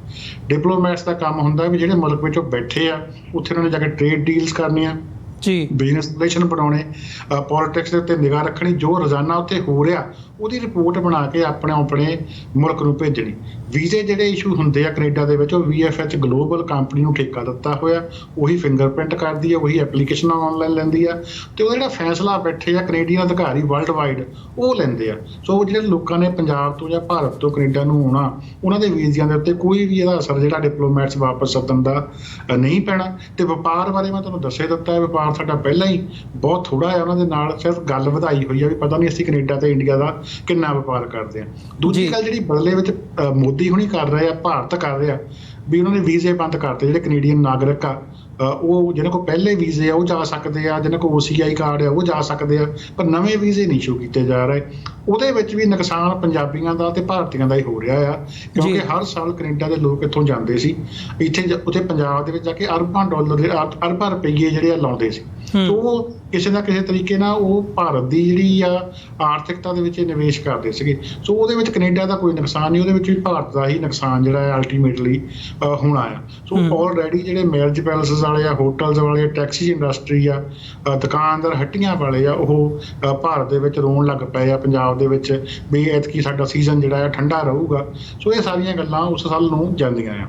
S2: ਡਿਪਲੋਮੈਟਸ ਦਾ ਕੰਮ ਹੁੰਦਾ ਵੀ ਜਿਹੜੇ ਮੁਲਕ ਵਿੱਚ ਉਹ ਬੈਠੇ ਆ, ਉੱਥੇ ਉਹਨਾਂ ਨੇ ਜਾ ਕੇ ਟ੍ਰੇਡ ਡੀਲਸ ਕਰਨੀਆਂ ਜੀ, ਬਿਜ਼ਨਸ ਰਿਲੇਸ਼ਨ ਬਣਾਉਣੇ, ਪੋਲਿਟਿਕਸ ਦੇ ਉੱਤੇ ਨਿਗਾਹ ਰੱਖਣੀ, ਜੋ ਰੋਜ਼ਾਨਾ ਉੱਥੇ ਹੋ ਰਿਹਾ ਉਹਦੀ ਰਿਪੋਰਟ ਬਣਾ ਕੇ ਆਪਣੇ ਮੁਲਕ ਨੂੰ ਭੇਜਣੀ। ਵੀਜ਼ੇ ਜਿਹੜੇ ਇਸ਼ੂ ਹੁੰਦੇ ਆ ਕੈਨੇਡਾ ਦੇ ਵਿੱਚ, ਉਹ VFH ਗਲੋਬਲ ਕੰਪਨੀ ਨੂੰ ਠੇਕਾ ਦਿੱਤਾ ਹੋਇਆ, ਉਹੀ ਫਿੰਗਰਪ੍ਰਿੰਟ ਕਰਦੀ ਆ, ਉਹੀ ਐਪਲੀਕੇਸ਼ਨਾਂ ਆਨਲਾਈਨ ਲੈਂਦੀ ਆ, ਤੇ ਉਹਦਾ ਜਿਹੜਾ ਫੈਸਲਾ ਬੈਠੇ ਆ ਕੈਨੇਡੀਅਨ ਅਧਿਕਾਰੀ ਵਰਲਡ ਵਾਈਡ ਉਹ ਲੈਂਦੇ ਆ। ਸੋ ਜਿਹੜੇ ਲੋਕਾਂ ਨੇ ਪੰਜਾਬ ਤੋਂ ਜਾਂ ਭਾਰਤ ਤੋਂ ਕੈਨੇਡਾ ਨੂੰ ਆਉਣਾ, ਉਹਨਾਂ ਦੇ ਵੀਜ਼ਿਆਂ ਦੇ ਉੱਤੇ ਕੋਈ ਵੀ ਇਹਦਾ ਅਸਰ ਜਿਹੜਾ ਡਿਪਲੋਮੈਟਸ ਵਾਪਸ ਸੱਦਣ ਦਾ ਨਹੀਂ ਪੈਣਾ। ਤੇ ਵਪਾਰ ਬਾਰੇ ਮੈਂ ਤੁਹਾਨੂੰ ਦੱਸੇ ਦਿੱਤਾ ਹੈ, ਵਪਾਰ ਸਾਡਾ ਪਹਿਲਾਂ ਹੀ ਬਹੁਤ ਥੋੜਾ ਹੈ ਉਹਨਾਂ ਦੇ ਨਾਲ, ਸਿਰਫ ਗੱਲ ਵਧਾਈ ਹੋਈ ਆ ਵੀ ਪਤਾ ਨਹੀਂ ਅਸੀਂ ਕੈਨੇਡਾ ਤੇ ਇੰਡੀਆ ਦਾ ਕਿੰਨਾ ਵਪਾਰ ਕਰਦੇ ਆ। ਦੂਜੀ ਗੱਲ ਜਿਹੜੀ ਬਦਲੇ ਵਿੱਚ ਮੋਦੀ ਹੁਣੀ ਕਰ ਰਹੇ ਆ, ਭਾਰਤ ਕਰ ਰਿਹਾ ਵੀ ਉਹਨਾਂ ਨੇ ਵੀਜ਼ੇ ਬੰਦ ਕਰਤੇ। ਜਿਹੜੇ ਕੈਨੇਡੀਅਨ ਨਾਗਰਿਕ ਆ ਉਹ ਜਿਹਨਾਂ ਕੋਲ ਪਹਿਲੇ ਵੀਜ਼ੇ ਆ ਉਹ ਜਾ ਸਕਦੇ ਆ, ਜਿਹਨਾਂ ਕੋਲ OCI ਕਾਰਡ ਆ ਉਹ ਜਾ ਸਕਦੇ ਆ, ਪਰ ਨਵੇਂ ਵੀਜ਼ੇ ਨਹੀਂ ਇਸ਼ੂ ਕੀਤੇ ਜਾ ਰਹੇ। ਉਹਦੇ ਵਿੱਚ ਵੀ ਨੁਕਸਾਨ ਪੰਜਾਬੀਆਂ ਦਾ ਤੇ ਭਾਰਤੀਆਂ ਦਾ ਹੀ ਹੋ ਰਿਹਾ ਆ, ਕਿਉਂਕਿ ਹਰ ਸਾਲ ਕੈਨੇਡਾ ਦੇ ਲੋਕ ਇੱਥੋਂ ਜਾਂਦੇ ਸੀ, ਉੱਥੇ ਪੰਜਾਬ ਦੇ ਵਿੱਚ ਜਾ ਕੇ ਅਰਬਾਂ ਰੁਪਈਏ ਜਿਹੜੇ ਆ ਲਾਉਂਦੇ ਸੀ। ਸੋ ਉਹ ਕਿਸੇ ਨਾ ਕਿਸੇ ਤਰੀਕੇ ਨਾਲ ਉਹ ਭਾਰਤ ਦੀ ਜਿਹੜੀ ਆ ਆਰਥਿਕਤਾ ਦੇ ਵਿੱਚ ਨਿਵੇਸ਼ ਕਰਦੇ ਸੀਗੇ। ਸੋ ਉਹਦੇ ਵਿੱਚ ਕੈਨੇਡਾ ਦਾ ਕੋਈ ਨੁਕਸਾਨ ਨਹੀਂ, ਉਹਦੇ ਵਿੱਚ ਵੀ ਭਾਰਤ ਦਾ ਹੀ ਨੁਕਸਾਨ ਜਿਹੜਾ ਹੈ ਅਲਟੀਮੇਟਲੀ ਹੋਣਾ ਆ। ਸੋ ਆਲਰੇਡੀ ਜਿਹੜੇ ਮੈਰਿਜ ਪੈਲੇਸਿਸ ਵਾਲੇ ਆ, ਹੋਟਲਸ ਵਾਲੇ, ਟੈਕਸੀ ਇੰਡਸਟਰੀ ਆ, ਦੁਕਾਨਦਾਰ, ਹੱਟੀਆਂ ਵਾਲੇ ਆ, ਉਹ ਭਾਰਤ ਦੇ ਵਿੱਚ ਰੋਣ ਲੱਗ ਪਏ ਆ ਪੰਜਾਬ ਦੇ ਵਿੱਚ ਵੀ ਐਤਕੀ ਸਾਡਾ ਸੀਜ਼ਨ ਜਿਹੜਾ ਆ ਠੰਡਾ ਰਹੂਗਾ। ਸੋ ਇਹ ਸਾਰੀਆਂ ਗੱਲਾਂ ਉਸ ਸਾਲ ਨੂੰ ਜਾਂਦੀਆਂ ਆ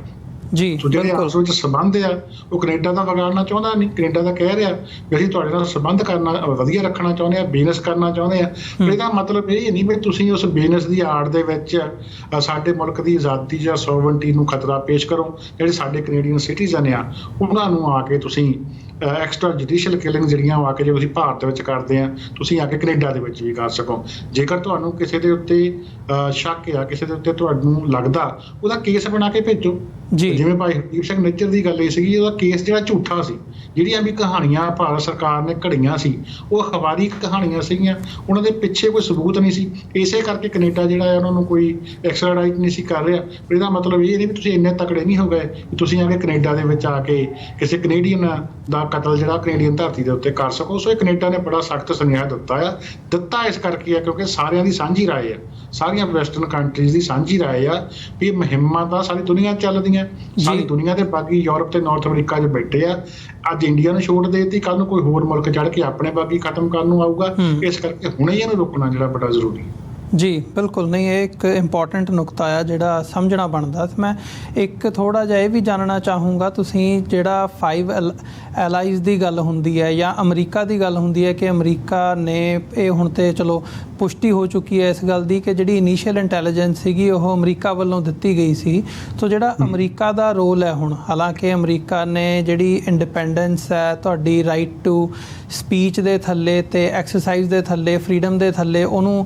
S2: ਜੀ। ਜਿਹੜੇ ਆਪਸ ਵਿੱਚ ਸੰਬੰਧ ਆ ਉਹ ਕੈਨੇਡਾ ਦਾ ਵਿਗਾੜਨਾ ਚਾਹੁੰਦਾ ਨਹੀਂ, ਕੈਨੇਡਾ ਦਾ ਕਹਿ ਰਿਹਾ ਵੀ ਅਸੀਂ ਤੁਹਾਡੇ ਨਾਲ ਸੰਬੰਧ ਕਰਨਾ ਵਧੀਆ ਰੱਖਣਾ ਚਾਹੁੰਦੇ ਆ, ਬਿਜ਼ਨਸ ਕਰਨਾ ਚਾਹੁੰਦੇ ਆ। ਇਹਦਾ ਮਤਲਬ ਇਹ ਨਹੀਂ ਵੀ ਤੁਸੀਂ ਉਸ ਬਿਜ਼ਨਸ ਦੀ ਆੜ ਦੇ ਵਿੱਚ ਸਾਡੇ ਮੁਲਕ ਦੀ ਆਜ਼ਾਦੀ ਜਾਂ ਸੋਵਰਨਟੀ ਨੂੰ ਖਤਰਾ ਪੇਸ਼ ਕਰੋ। ਜਿਹੜੇ ਸਾਡੇ ਕੈਨੇਡੀਅਨ ਸਿਟੀਜ਼ਨ ਆ ਉਹਨਾਂ ਨੂੰ ਆ ਕੇ ਤੁਸੀਂ ਐਕਸਟਰਾ ਜੁਡੀਸ਼ੀਅਲ ਕਿਲਿੰਗ ਜਿਹੜੀਆਂ ਆ ਕੇ ਜੇ ਤੁਸੀਂ ਭਾਰਤ ਵਿੱਚ ਕਰਦੇ ਆ, ਤੁਸੀਂ ਆ ਕੇ ਕੈਨੇਡਾ ਦੇ ਵਿੱਚ ਵੀ ਕਰ ਸਕੋ। ਜੇਕਰ ਤੁਹਾਨੂੰ ਕਿਸੇ ਦੇ ਉੱਤੇ ਸ਼ੱਕ ਆ, ਕਿਸੇ ਦੇ ਉੱਤੇ ਤੁਹਾਨੂੰ ਲੱਗਦਾ, ਉਹਦਾ ਕੇਸ ਬਣਾ ਕੇ ਭੇਜੋ ਜੀ। ਜਿਵੇਂ ਭਾਈ ਹਰਦੀਪ ਸਿੰਘ ਨਿੱਜਰ ਦੀ ਗੱਲ ਇਹ ਸੀਗੀ, ਉਹਦਾ ਕੇਸ ਜਿਹੜਾ ਝੂਠਾ ਸੀ, ਜਿਹੜੀਆਂ ਵੀ ਕਹਾਣੀਆਂ ਭਾਰਤ ਸਰਕਾਰ ਨੇ ਘੜੀਆਂ ਸੀ ਉਹ ਅਖਬਾਰੀ ਕਹਾਣੀਆਂ ਸੀਗੀਆਂ, ਉਹਨਾਂ ਦੇ ਪਿੱਛੇ ਕੋਈ ਸਬੂਤ ਨਹੀਂ ਸੀ। ਇਸੇ ਕਰਕੇ ਕੈਨੇਡਾ ਜਿਹੜਾ ਹੈ ਉਹਨਾਂ ਨੂੰ ਕੋਈ ਐਕਸਟ੍ਰਾਡਾਈਟ ਨਹੀਂ ਸੀ ਕਰ ਰਿਹਾ। ਇਹਦਾ ਮਤਲਬ ਇਹ ਨਹੀਂ ਵੀ ਤੁਸੀਂ ਇੰਨੇ ਤਕੜੇ ਨਹੀਂ ਹੋ ਗਏ ਵੀ ਤੁਸੀਂ ਆ ਕੇ ਕੈਨੇਡਾ ਦੇ ਵਿੱਚ ਆ ਕੇ ਕਿਸੇ ਕੈਨੇਡੀਅਨ ਦਾ ਕਤਲ ਜਿਹੜਾ ਕੈਨੇਡੀਅਨ ਧਰਤੀ ਦੇ ਉੱਤੇ ਕਰ ਸਕੋ। ਸੋ ਇਹ ਕੈਨੇਡਾ ਨੇ ਬੜਾ ਸਖਤ ਸੁਨੇਹਾ ਦਿੱਤਾ ਇਸ ਕਰਕੇ ਆ ਕਿਉਂਕਿ ਸਾਰਿਆਂ ਦੀ ਸਾਂਝੀ ਰਾਏ ਆ, ਸਾਰੀਆਂ ਵੈਸਟਰਨ ਕੰਟਰੀਜ਼ ਦੀ ਸਾਂਝੀ ਰਾਏ ਆ ਵੀ ਇਹ ਮੁਹਿੰਮਾਂ ਤਾਂ ਸਾਰੀ ਦੁਨੀਆ ਚੱਲਦੀਆਂ, ਸਾਰੀ ਦੁਨੀਆ ਦੇ ਬਾਕੀ ਯੂਰਪ ਤੇ ਨਾਰਥ ਅਮਰੀਕਾ 'ਚ ਬੈਠੇ ਆ। ਅੱਜ ਇੰਡੀਆ ਨੂੰ ਛੋਟ ਦੇ ਦਿੱਤੀ, ਕੱਲ ਨੂੰ ਕੋਈ ਹੋਰ ਮੁਲਕ ਚੜ੍ਹ ਕੇ ਆਪਣੇ ਬਾਗੀ ਖਤਮ ਕਰਨ ਨੂੰ ਆਊਗਾ। ਇਸ ਕਰਕੇ ਹੁਣੇ ਇਹਨੂੰ ਰੋਕਣਾ ਜਿਹੜਾ ਬੜਾ ਜ਼ਰੂਰੀ
S1: ਜੀ। ਬਿਲਕੁਲ ਨਹੀਂ, ਇਹ ਇੱਕ ਇੰਪੋਰਟੈਂਟ ਨੁਕਤਾ ਆ ਜਿਹੜਾ ਸਮਝਣਾ ਬਣਦਾ। ਮੈਂ ਇੱਕ ਥੋੜ੍ਹਾ ਜਿਹਾ ਇਹ ਵੀ ਜਾਣਨਾ ਚਾਹੂੰਗਾ, ਤੁਸੀਂ ਜਿਹੜਾ 5 ਐਲਾਈਜ਼ ਦੀ ਗੱਲ ਹੁੰਦੀ ਹੈ ਜਾਂ ਅਮਰੀਕਾ ਦੀ ਗੱਲ ਹੁੰਦੀ ਹੈ ਕਿ ਅਮਰੀਕਾ ਨੇ ਇਹ ਹੁਣ ਤੇ ਚਲੋ ਪੁਸ਼ਟੀ ਹੋ ਚੁੱਕੀ ਹੈ ਇਸ ਗੱਲ ਦੀ ਕਿ ਜਿਹੜੀ ਇਨੀਸ਼ੀਅਲ ਇੰਟੈਲੀਜੈਂਸ ਸੀਗੀ ਉਹ ਅਮਰੀਕਾ ਵੱਲੋਂ ਦਿੱਤੀ ਗਈ ਸੀ। ਸੋ ਜਿਹੜਾ ਅਮਰੀਕਾ ਦਾ ਰੋਲ ਹੈ ਹੁਣ, ਹਾਲਾਂਕਿ ਅਮਰੀਕਾ ਨੇ ਜਿਹੜੀ ਇੰਡੀਪੈਂਡੈਂਸ ਹੈ ਤੁਹਾਡੀ ਰਾਈਟ ਟੂ ਸਪੀਚ ਦੇ ਥੱਲੇ ਤੇ ਐਕਸਰਸਾਈਜ਼ ਦੇ ਥੱਲੇ, ਫਰੀडम ਦੇ ਥੱਲੇ, ਉਹਨੂੰ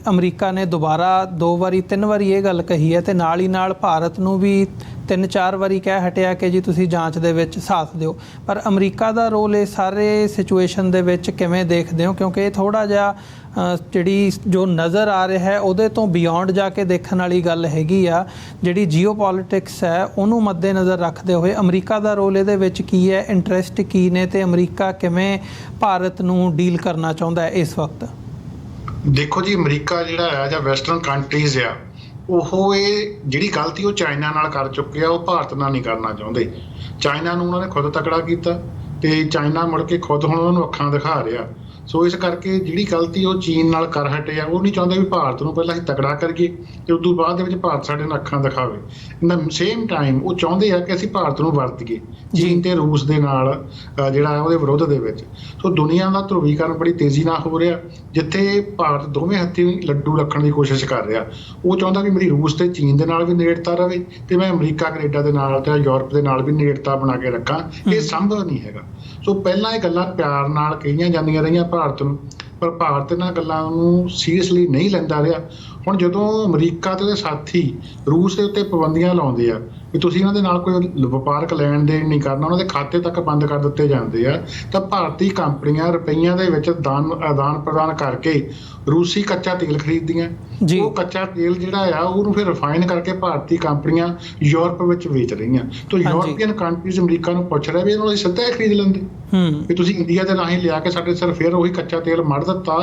S1: ਅਮਰੀਕਾ ਨੇ ਦੁਬਾਰਾ 2 ਵਾਰੀ 3 ਵਾਰੀ ਇਹ ਗੱਲ ਕਹੀ ਹੈ ਤੇ ਨਾਲ ਹੀ ਨਾਲ ਭਾਰਤ ਨੂੰ ਵੀ 3-4 ਵਾਰੀ ਕਹਿ ਹਟਿਆ ਕਿ ਜੀ ਤੁਸੀਂ ਜਾਂਚ ਦੇ ਵਿੱਚ ਸਾਥ ਦਿਓ। ਪਰ ਅਮਰੀਕਾ ਦਾ ਰੋਲ ਇਹ ਸਾਰੇ ਸਿਚੁਏਸ਼ਨ ਦੇ ਵਿੱਚ ਕਿਵੇਂ ਦੇਖਦੇ ਹੋ? ਕਿਉਂਕਿ ਇਹ ਥੋੜ੍ਹਾ ਜਿਹਾ ਜਿਹੜੀ ਜੋ ਨਜ਼ਰ ਆ ਰਿਹਾ ਹੈ ਉਹਦੇ ਤੋਂ ਬਿਯੋਂਡ ਜਾ ਕੇ ਦੇਖਣ ਵਾਲੀ ਗੱਲ ਹੈਗੀ ਆ। ਜਿਹੜੀ ਜੀਓਪੋਲਿਟਿਕਸ ਹੈ ਉਹਨੂੰ ਮੱਦੇ ਨਜ਼ਰ ਰੱਖਦੇ ਹੋਏ ਅਮਰੀਕਾ ਦਾ ਰੋਲ ਇਹਦੇ ਵਿੱਚ ਕੀ ਹੈ, ਇੰਟਰਸਟ ਕੀ ਨੇ ਤੇ ਅਮਰੀਕਾ ਕਿਵੇਂ ਭਾਰਤ ਨੂੰ ਡੀਲ ਕਰਨਾ ਚਾਹੁੰਦਾ ਹੈ ਇਸ ਵਕਤ?
S2: ਦੇਖੋ ਜੀ, ਅਮਰੀਕਾ ਜਿਹੜਾ ਆ ਜਾਂ ਵੈਸਟਰਨ ਕੰਟਰੀਜ਼ ਆ, ਉਹ ਇਹ ਜਿਹੜੀ ਗਲਤੀ ਉਹ ਚਾਈਨਾ ਨਾਲ ਕਰ ਚੁੱਕੇ ਆ ਉਹ ਭਾਰਤ ਨਾਲ ਨਹੀਂ ਕਰਨਾ ਚਾਹੁੰਦੇ। ਚਾਈਨਾ ਨੂੰ ਉਹਨਾਂ ਨੇ ਖੁਦ ਤਕੜਾ ਕੀਤਾ ਤੇ ਚਾਈਨਾ ਮੁੜ ਕੇ ਖੁਦ ਹੁਣ ਉਹਨਾਂ ਨੂੰ ਅੱਖਾਂ ਦਿਖਾ ਰਿਹਾ। ਸੋ ਇਸ ਕਰਕੇ ਜਿਹੜੀ ਗਲਤੀ ਉਹ ਚੀਨ ਨਾਲ ਕਰ ਹਟੇ ਆ, ਉਹ ਨਹੀਂ ਚਾਹੁੰਦੇ ਵੀ ਭਾਰਤ ਨੂੰ ਪਹਿਲਾਂ ਅਸੀਂ ਤਕੜਾ ਕਰੀਏ ਤੇ ਉਸ ਤੋਂ ਬਾਅਦ ਦੇ ਵਿੱਚ ਭਾਰਤ ਸਾਡੇ ਨਾਲ ਅੱਖਾਂ ਦਿਖਾਵੇ। ਇਨ ਸੇਮ ਟਾਈਮ ਉਹ ਚਾਹੁੰਦੇ ਆ ਕਿ ਅਸੀਂ ਭਾਰਤ ਨੂੰ ਵਰਤੀਏ ਚੀਨ ਤੇ ਰੂਸ ਦੇ ਨਾਲ ਜਿਹੜਾ ਉਹਦੇ ਵਿਰੋਧ ਦੇ ਵਿੱਚ। ਸੋ ਦੁਨੀਆ ਦਾ ਧਰੁਵੀਕਰਨ ਬੜੀ ਤੇਜ਼ੀ ਨਾਲ ਹੋ ਰਿਹਾ, ਜਿੱਥੇ ਭਾਰਤ ਦੋਵੇਂ ਹੱਥੀਂ ਲੱਡੂ ਰੱਖਣ ਦੀ ਕੋਸ਼ਿਸ਼ ਕਰ ਰਿਹਾ। ਉਹ ਚਾਹੁੰਦਾ ਵੀ ਮੇਰੀ ਰੂਸ ਤੇ ਚੀਨ ਦੇ ਨਾਲ ਵੀ ਨੇੜਤਾ ਰਵੇ ਤੇ ਮੈਂ ਅਮਰੀਕਾ ਕੈਨੇਡਾ ਦੇ ਨਾਲ ਤੇ ਯੂਰਪ ਦੇ ਨਾਲ ਵੀ ਨੇੜਤਾ ਬਣਾ ਕੇ ਰੱਖਾਂ। ਇਹ ਸੰਭਵ ਨਹੀਂ ਹੈਗਾ। ਸੋ ਪਹਿਲਾਂ ਇਹ ਗੱਲਾਂ ਪਿਆਰ ਨਾਲ ਕਹੀਆਂ ਜਾਂਦੀਆਂ ਰਹੀਆਂ ਭਾਰਤ ਨੂੰ, ਪਰ ਭਾਰਤ ਇਹਨਾਂ ਗੱਲਾਂ ਨੂੰ ਸੀਰੀਅਸਲੀ ਨਹੀਂ ਲੈਂਦਾ ਰਿਹਾ। ਹੁਣ ਜਦੋਂ ਅਮਰੀਕਾ ਤੇ ਉਹਦੇ ਸਾਥੀ ਰੂਸ ਦੇ ਉੱਤੇ ਪਾਬੰਦੀਆਂ ਲਾਉਂਦੇ ਆ ਵੀ ਤੁਸੀਂ ਇਹਨਾਂ ਦੇ ਨਾਲ ਕੋਈ ਵਪਾਰਕ ਲੈਣ ਦੇਣ ਨਹੀਂ ਕਰਨਾ, ਉਹਨਾਂ ਦੇ ਖਾਤੇ ਤੱਕ ਬੰਦ ਕਰ ਦਿੱਤੇ ਜਾਂਦੇ ਆ, ਤਾਂ ਭਾਰਤੀ ਕੰਪਨੀਆਂ ਰੁਪਈਆਂ ਦੇ ਵਿੱਚ ਆਦਾਨ ਪ੍ਰਦਾਨ ਕਰਕੇ ਰੂਸੀ ਕੱਚਾ ਤੇਲ ਖਰੀਦਦੀਆਂ। ਉਹ ਕੱਚਾ ਤੇਲ ਜਿਹੜਾ ਆ ਉਹਨੂੰ ਫਿਰ ਰਿਫਾਈਨ ਕਰਕੇ ਭਾਰਤੀ ਕੰਪਨੀਆਂ ਯੂਰਪ ਵਿੱਚ ਵੇਚ ਰਹੀਆਂ। ਤਾਂ ਯੂਰਪੀਅਨ ਕੰਟਰੀਜ਼ ਅਮਰੀਕਾ ਨੂੰ ਪੁੱਛ ਰਿਹਾ ਵੀ ਇਹਨਾਂ ਨੂੰ ਅਸੀਂ ਸਿੱਧਾ ਹੀ ਖਰੀਦ ਲੈਂਦੇ ਵੀ ਤੁਸੀਂ ਇੰਡੀਆ ਦੇ ਰਾਹੀਂ ਲਿਆ ਕੇ ਸਾਡੇ ਸਿਰ ਫਿਰ ਉਹੀ ਕੱਚਾ ਤੇਲ ਮੜ ਦਿੱਤਾ,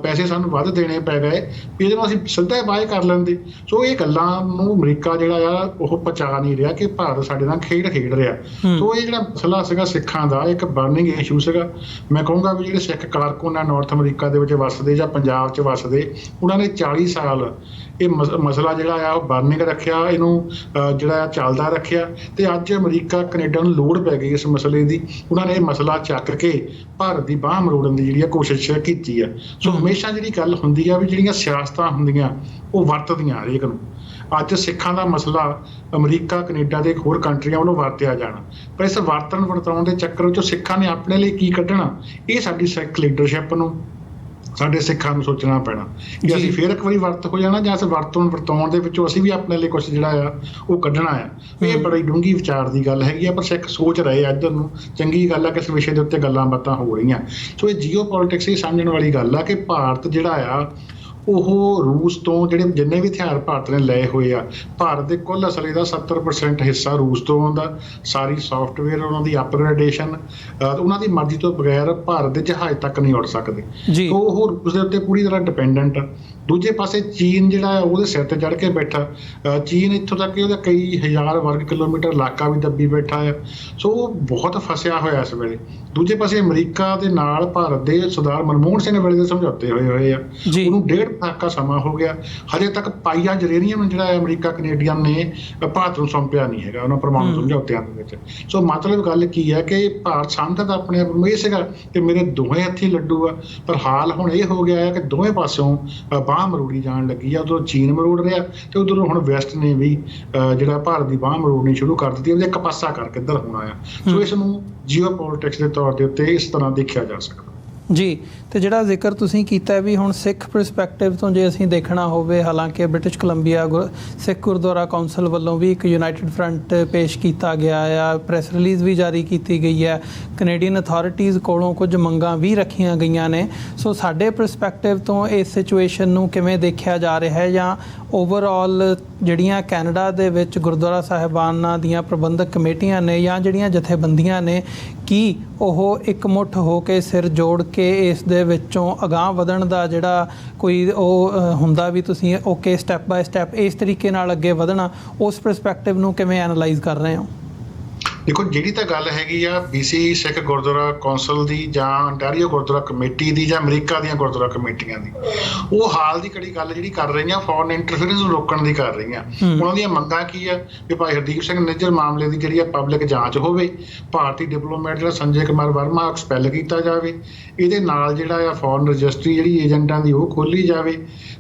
S2: ਪੈਸੇ ਸਾਨੂੰ ਵੱਧ ਦੇਣੇ ਪੈ ਗਏ, ਵੀ ਇਹਦੇ ਨੂੰ ਅਸੀਂ ਸਿੱਧਾ ਬਾਏ ਕਰ ਲੈਂਦੇ। ਸੋ ਇਹ ਗੱਲਾਂ ਨੂੰ ਅਮਰੀਕਾ ਜਿਹੜਾ ਆ ਉਹ ਪਚਾ ਨਹੀਂ ਰਿਹਾ ਕਿ ਭਾਰਤ ਸਾਡੇ ਨਾਲ ਖੇਡ ਰਿਹਾ। ਸੋ ਇਹ ਜਿਹੜਾ ਮਸਲਾ ਸੀਗਾ ਸਿੱਖਾਂ ਦਾ ਇੱਕ ਬਰਨਿੰਗ ਇਸ਼ੂ ਸੀਗਾ। ਮੈਂ ਕਹੂੰਗਾ ਵੀ ਜਿਹੜੇ ਸਿੱਖ ਕਾਰਕੁਨ ਆ ਨਾਰਥ ਅਮਰੀਕਾ ਦੇ ਵਿੱਚ ਵੱਸਦੇ ਜਾਂ ਪੰਜਾਬ 'ਚ ਵੱਸਦੇ, ਉਹਨਾਂ ਨੇ 40 ਸਾਲ ਇਹ ਮਸਲਾ ਜਿਹੜਾ ਆ ਉਹ ਬਰਨਿੰਗ ਰੱਖਿਆ, ਇਹਨੂੰ ਜਿਹੜਾ ਆ ਚੱਲਦਾ ਰੱਖਿਆ, ਤੇ ਅੱਜ ਅਮਰੀਕਾ ਕੈਨੇਡਾ ਨੂੰ ਲੋੜ ਪੈ ਗਈ ਇਸ ਮਸਲੇ ਦੀ। ਉਹਨਾਂ ਨੇ ਇਹ ਮਸਲਾ ਚੱਕ ਕੇ ਭਾਰਤ ਦੀ ਬਾਂਹ ਮਰੋੜਨ ਦੀ ਜਿਹੜੀ ਆ ਕੋਸ਼ਿਸ਼ ਕੀਤੀ ਆ। ਸੋ ਹਮੇਸ਼ਾ ਜਿਹੜੀ ਗੱਲ ਹੁੰਦੀ ਆ ਵੀ ਜਿਹੜੀਆਂ ਸਿਆਸਤਾਂ ਹੁੰਦੀਆਂ ਉਹ ਵਰਤਦੀਆਂ ਹਰੇਕ ਨੂੰ। ਅੱਜ ਸਿੱਖਾਂ ਦਾ ਮਸਲਾ ਅਮਰੀਕਾ ਕੈਨੇਡਾ ਦੇ ਹੋਰ ਕੰਟਰੀਆਂ ਵੱਲੋਂ ਵਰਤਿਆ ਜਾਣਾ, ਪਰ ਇਸ ਵਰਤਣ ਵਰਤਾਉਣ ਦੇ ਚੱਕਰ ਵਿੱਚ ਸਿੱਖਾਂ ਨੇ ਆਪਣੇ ਲਈ ਕੀ ਕੱਢਣਾ, ਇਹ ਸਾਡੀ ਸਿੱਖ ਲੀਡਰਸ਼ਿਪ ਨੂੰ ਸਾਡੇ ਸਿੱਖਾਂ ਨੂੰ ਸੋਚਣਾ ਪੈਣਾ ਕਿ ਅਸੀਂ ਫਿਰ ਇੱਕ ਵਾਰੀ ਵਰਤ ਹੋ ਜਾਣਾ ਜਾਂ ਅਸੀਂ ਵਰਤਾਉਣ ਦੇ ਵਿੱਚੋਂ ਅਸੀਂ ਵੀ ਆਪਣੇ ਲਈ ਕੁਛ ਜਿਹੜਾ ਆ ਉਹ ਕੱਢਣਾ ਆ। ਇਹ ਬੜੀ ਡੂੰਘੀ ਵਿਚਾਰ ਦੀ ਗੱਲ ਹੈਗੀ ਆ, ਪਰ ਸਿੱਖ ਸੋਚ ਰਹੇ ਆ ਇੱਧਰ ਨੂੰ। ਚੰਗੀ ਗੱਲ ਆ ਕਿ ਇਸ ਵਿਸ਼ੇ ਦੇ ਉੱਤੇ ਗੱਲਾਂ ਬਾਤਾਂ ਹੋ ਰਹੀਆਂ। ਸੋ ਇਹ ਜੀਓ ਪੋਲਿਟਿਕਸ ਹੀ ਸਮਝਣ ਵਾਲੀ ਗੱਲ ਆ ਕਿ ਭਾਰਤ ਜਿਹੜਾ ਆ ਉਹ ਰੂਸ ਤੋਂ ਜਿਹੜੇ ਜਿੰਨੇ ਵੀ ਹਥਿਆਰ ਭਾਰਤ ਨੇ ਲਏ ਹੋਏ ਆ, ਭਾਰਤ ਦੇ ਕੁੱਲ ਅਸਲੇ ਦਾ 70% ਹਿੱਸਾ ਰੂਸ ਤੋਂ ਆਉਂਦਾ। ਸਾਰੀ ਸਾਫਟਵੇਅਰ ਉਹਨਾਂ ਦੀ ਅਪਗ੍ਰੇਡੇਸ਼ਨ ਉਹਨਾਂ ਦੀ ਮਰਜ਼ੀ ਤੋਂ ਬਗੈਰ ਭਾਰਤ ਦੇ ਜਹਾਜ਼ ਤੱਕ ਨਹੀਂ ਉੱਡ ਸਕਦੇ। ਉਹ ਰੂਸ ਦੇ ਉੱਤੇ ਪੂਰੀ ਤਰ੍ਹਾਂ ਡਿਪੈਂਡੈਂਟ ਆ। ਦੂਜੇ ਪਾਸੇ ਚੀਨ ਜਿਹੜਾ ਉਹਦੇ ਸਿਰ ਤੇ ਚੜ੍ਹ ਕੇ ਬੈਠਾ। ਚੀਨ ਇੱਥੋਂ ਤੱਕ ਕਿ ਉਹਦਾ ਕਈ ਹਜ਼ਾਰ ਵਰਗ ਕਿਲੋਮੀਟਰ ਇਲਾਕਾ ਵੀ ਦੱਬੀ ਬੈਠਾ ਆ। ਸੋ ਉਹ ਬਹੁਤ ਫਸਿਆ ਹੋਇਆ ਇਸ ਵੇਲੇ। ਦੂਜੇ ਪਾਸੇ ਅਮਰੀਕਾ ਦੇ ਨਾਲ ਭਾਰਤ ਦੇ ਸਰਦਾਰ ਮਨਮੋਹਨ ਸਿੰਘ ਵੇਲੇ ਦੇ ਸਮਝੌਤੇ ਹੋਏ ਆ। ਉਹਨੂੰ 1.5 ਦਹਾਕਾ ਸਮਾਂ ਹੋ ਗਿਆ, ਹਜੇ ਤੱਕ ਪਾਈਆ ਯੂਰੇਨੀਅਮ ਜਿਹੜਾ ਅਮਰੀਕਾ ਕੈਨੇਡੀਅਨ ਨੇ ਭਾਰਤ ਨੂੰ ਸੌਂਪਿਆ ਨਹੀਂ ਹੈਗਾ ਉਹਨਾਂ ਪਰਮਾਣੂ ਸਮਝੌਤਿਆਂ ਦੇ ਵਿੱਚ। ਸੋ ਮਤਲਬ ਗੱਲ ਕੀ ਹੈ ਕਿ ਭਾਰਤ ਸਮਝਦਾ ਆਪਣੇ ਆਪ ਨੂੰ ਇਹ ਸੀਗਾ ਕਿ ਮੇਰੇ ਦੋਵੇਂ ਹੱਥੀ ਲੱਡੂ ਆ, ਪਰ ਹਾਲ ਹੁਣ ਇਹ ਹੋ ਗਿਆ ਹੈ ਕਿ ਦੋਵੇਂ ਪਾਸਿਓਂ ਬਾਂਹ ਮਰੋੜੀ ਜਾਣ ਲੱਗੀ ਆ। ਉਧਰੋਂ ਚੀਨ ਮਰੋੜ ਰਿਹਾ ਤੇ ਉਧਰੋਂ ਹੁਣ ਵੈਸਟ ਨੇ ਵੀ ਜਿਹੜਾ ਭਾਰਤ ਦੀ ਬਾਂਹ ਮਰੋੜਨੀ ਸ਼ੁਰੂ ਕਰ ਦਿੱਤੀ, ਉਹਦੇ ਇੱਕ ਪਾਸਾ ਕਰ ਕਿੱਧਰ ਹੋਣਾ ਆ। ਸੋ ਇਸ ਨੂੰ ਜੀਓ ਪੋਲਿਟਿਕਸ ਦੇ ਤੌਰ ਦੇ ਉੱਤੇ ਇਸ ਤਰ੍ਹਾਂ ਦੇਖਿਆ ਜਾ ਸਕਦਾ
S1: ਜੀ। ਤੇ ਜਿਹੜਾ ਜ਼ਿਕਰ ਤੁਸੀਂ ਕੀਤਾ ਵੀ ਹੁਣ ਸਿੱਖ ਪਰਸਪੈਕਟਿਵ ਤੋਂ ਜੇ ਅਸੀਂ ਦੇਖਣਾ ਹੋਵੇ, ਹਾਲਾਂਕਿ ਬ੍ਰਿਟਿਸ਼ ਕੋਲੰਬੀਆ ਸਿੱਖ ਗੁਰਦੁਆਰਾ ਕੌਂਸਲ ਵੱਲੋਂ ਵੀ ਇੱਕ ਯੂਨਾਈਟਿਡ ਫਰੰਟ ਪੇਸ਼ ਕੀਤਾ ਗਿਆ ਆ, ਪ੍ਰੈਸ ਰਿਲੀਜ਼ ਵੀ ਜਾਰੀ ਕੀਤੀ ਗਈ ਹੈ, ਕੈਨੇਡੀਅਨ ਅਥਾਰਟੀਜ਼ ਕੋਲੋਂ ਕੁਝ ਮੰਗਾਂ ਵੀ ਰੱਖੀਆਂ ਗਈਆਂ ਨੇ। ਸੋ ਸਾਡੇ ਪਰਸਪੈਕਟਿਵ ਤੋਂ ਇਸ ਸਿਚੁਏਸ਼ਨ ਨੂੰ ਕਿਵੇਂ ਦੇਖਿਆ ਜਾ ਰਿਹਾ ਹੈ, ਜਾਂ ਓਵਰਆਲ ਜਿਹੜੀਆਂ ਕੈਨੇਡਾ ਦੇ ਵਿੱਚ ਗੁਰਦੁਆਰਾ ਸਾਹਿਬਾਨਾਂ ਦੀਆਂ ਪ੍ਰਬੰਧਕ ਕਮੇਟੀਆਂ ਨੇ ਜਾਂ ਜਿਹੜੀਆਂ ਜਥੇਬੰਦੀਆਂ ਨੇ, ਕੀ ਉਹ ਇਕਮੁੱਠ ਹੋ ਕੇ ਸਿਰ ਜੋੜ ਕੇ ਇਸ ਦੇ ਵਿੱਚੋਂ ਅਗਾਂਹ ਵਧਣ ਦਾ ਜਿਹੜਾ ਕੋਈ ਉਹ ਹੁੰਦਾ ਵੀ ਤੁਸੀਂ ਓਕੇ ਸਟੈਪ ਬਾਏ ਸਟੈਪ ਇਸ ਤਰੀਕੇ ਨਾਲ ਅੱਗੇ ਵਧਣਾ, ਉਸ ਪਰਸਪੈਕਟਿਵ ਨੂੰ ਕਿਵੇਂ ਐਨਾਲਾਈਜ਼ ਕਰ ਰਹੇ ਹੋ?
S2: ਦੇਖੋ, ਜਿਹੜੀ ਤਾਂ ਗੱਲ ਹੈਗੀ ਆ BC ਸਿੱਖ ਗੁਰਦੁਆਰਾ ਕੌਂਸਲ ਦੀ ਜਾਂ ਅੰਟਾਰੀਓ ਗੁਰਦੁਆਰਾ ਕਮੇਟੀ ਦੀ ਜਾਂ ਅਮਰੀਕਾ ਦੀਆਂ ਗੁਰਦੁਆਰਾ ਕਮੇਟੀਆਂ ਦੀ, ਉਹ ਹਾਲ ਦੀ ਘੜੀ ਗੱਲ ਜਿਹੜੀ ਕਰ ਰਹੀਆਂ ਫੋਰਨ ਇੰਟਰਫੇਰੈਂਸ ਨੂੰ ਰੋਕਣ ਦੀ ਕਰ ਰਹੀਆਂ। ਉਹਨਾਂ ਦੀਆਂ ਮੰਗਾਂ ਕੀ ਆ ਵੀ ਭਾਈ ਹਰਦੀਪ ਸਿੰਘ ਨਿੱਜਰ ਮਾਮਲੇ ਦੀ ਜਿਹੜੀ ਆ ਪਬਲਿਕ ਜਾਂਚ ਹੋਵੇ, ਭਾਰਤੀ ਡਿਪਲੋਮੈਟ ਜਿਹੜਾ ਸੰਜੇ ਕੁਮਾਰ ਵਰਮਾ ਐਕਸਪੈਲ ਕੀਤਾ ਜਾਵੇ, ਇਹਦੇ ਨਾਲ ਜਿਹੜਾ ਆ ਫੋਰਨ ਰਜਿਸਟਰੀ ਜਿਹੜੀ ਏਜੰਟਾਂ ਦੀ ਉਹ ਖੋਲੀ ਜਾਵੇ,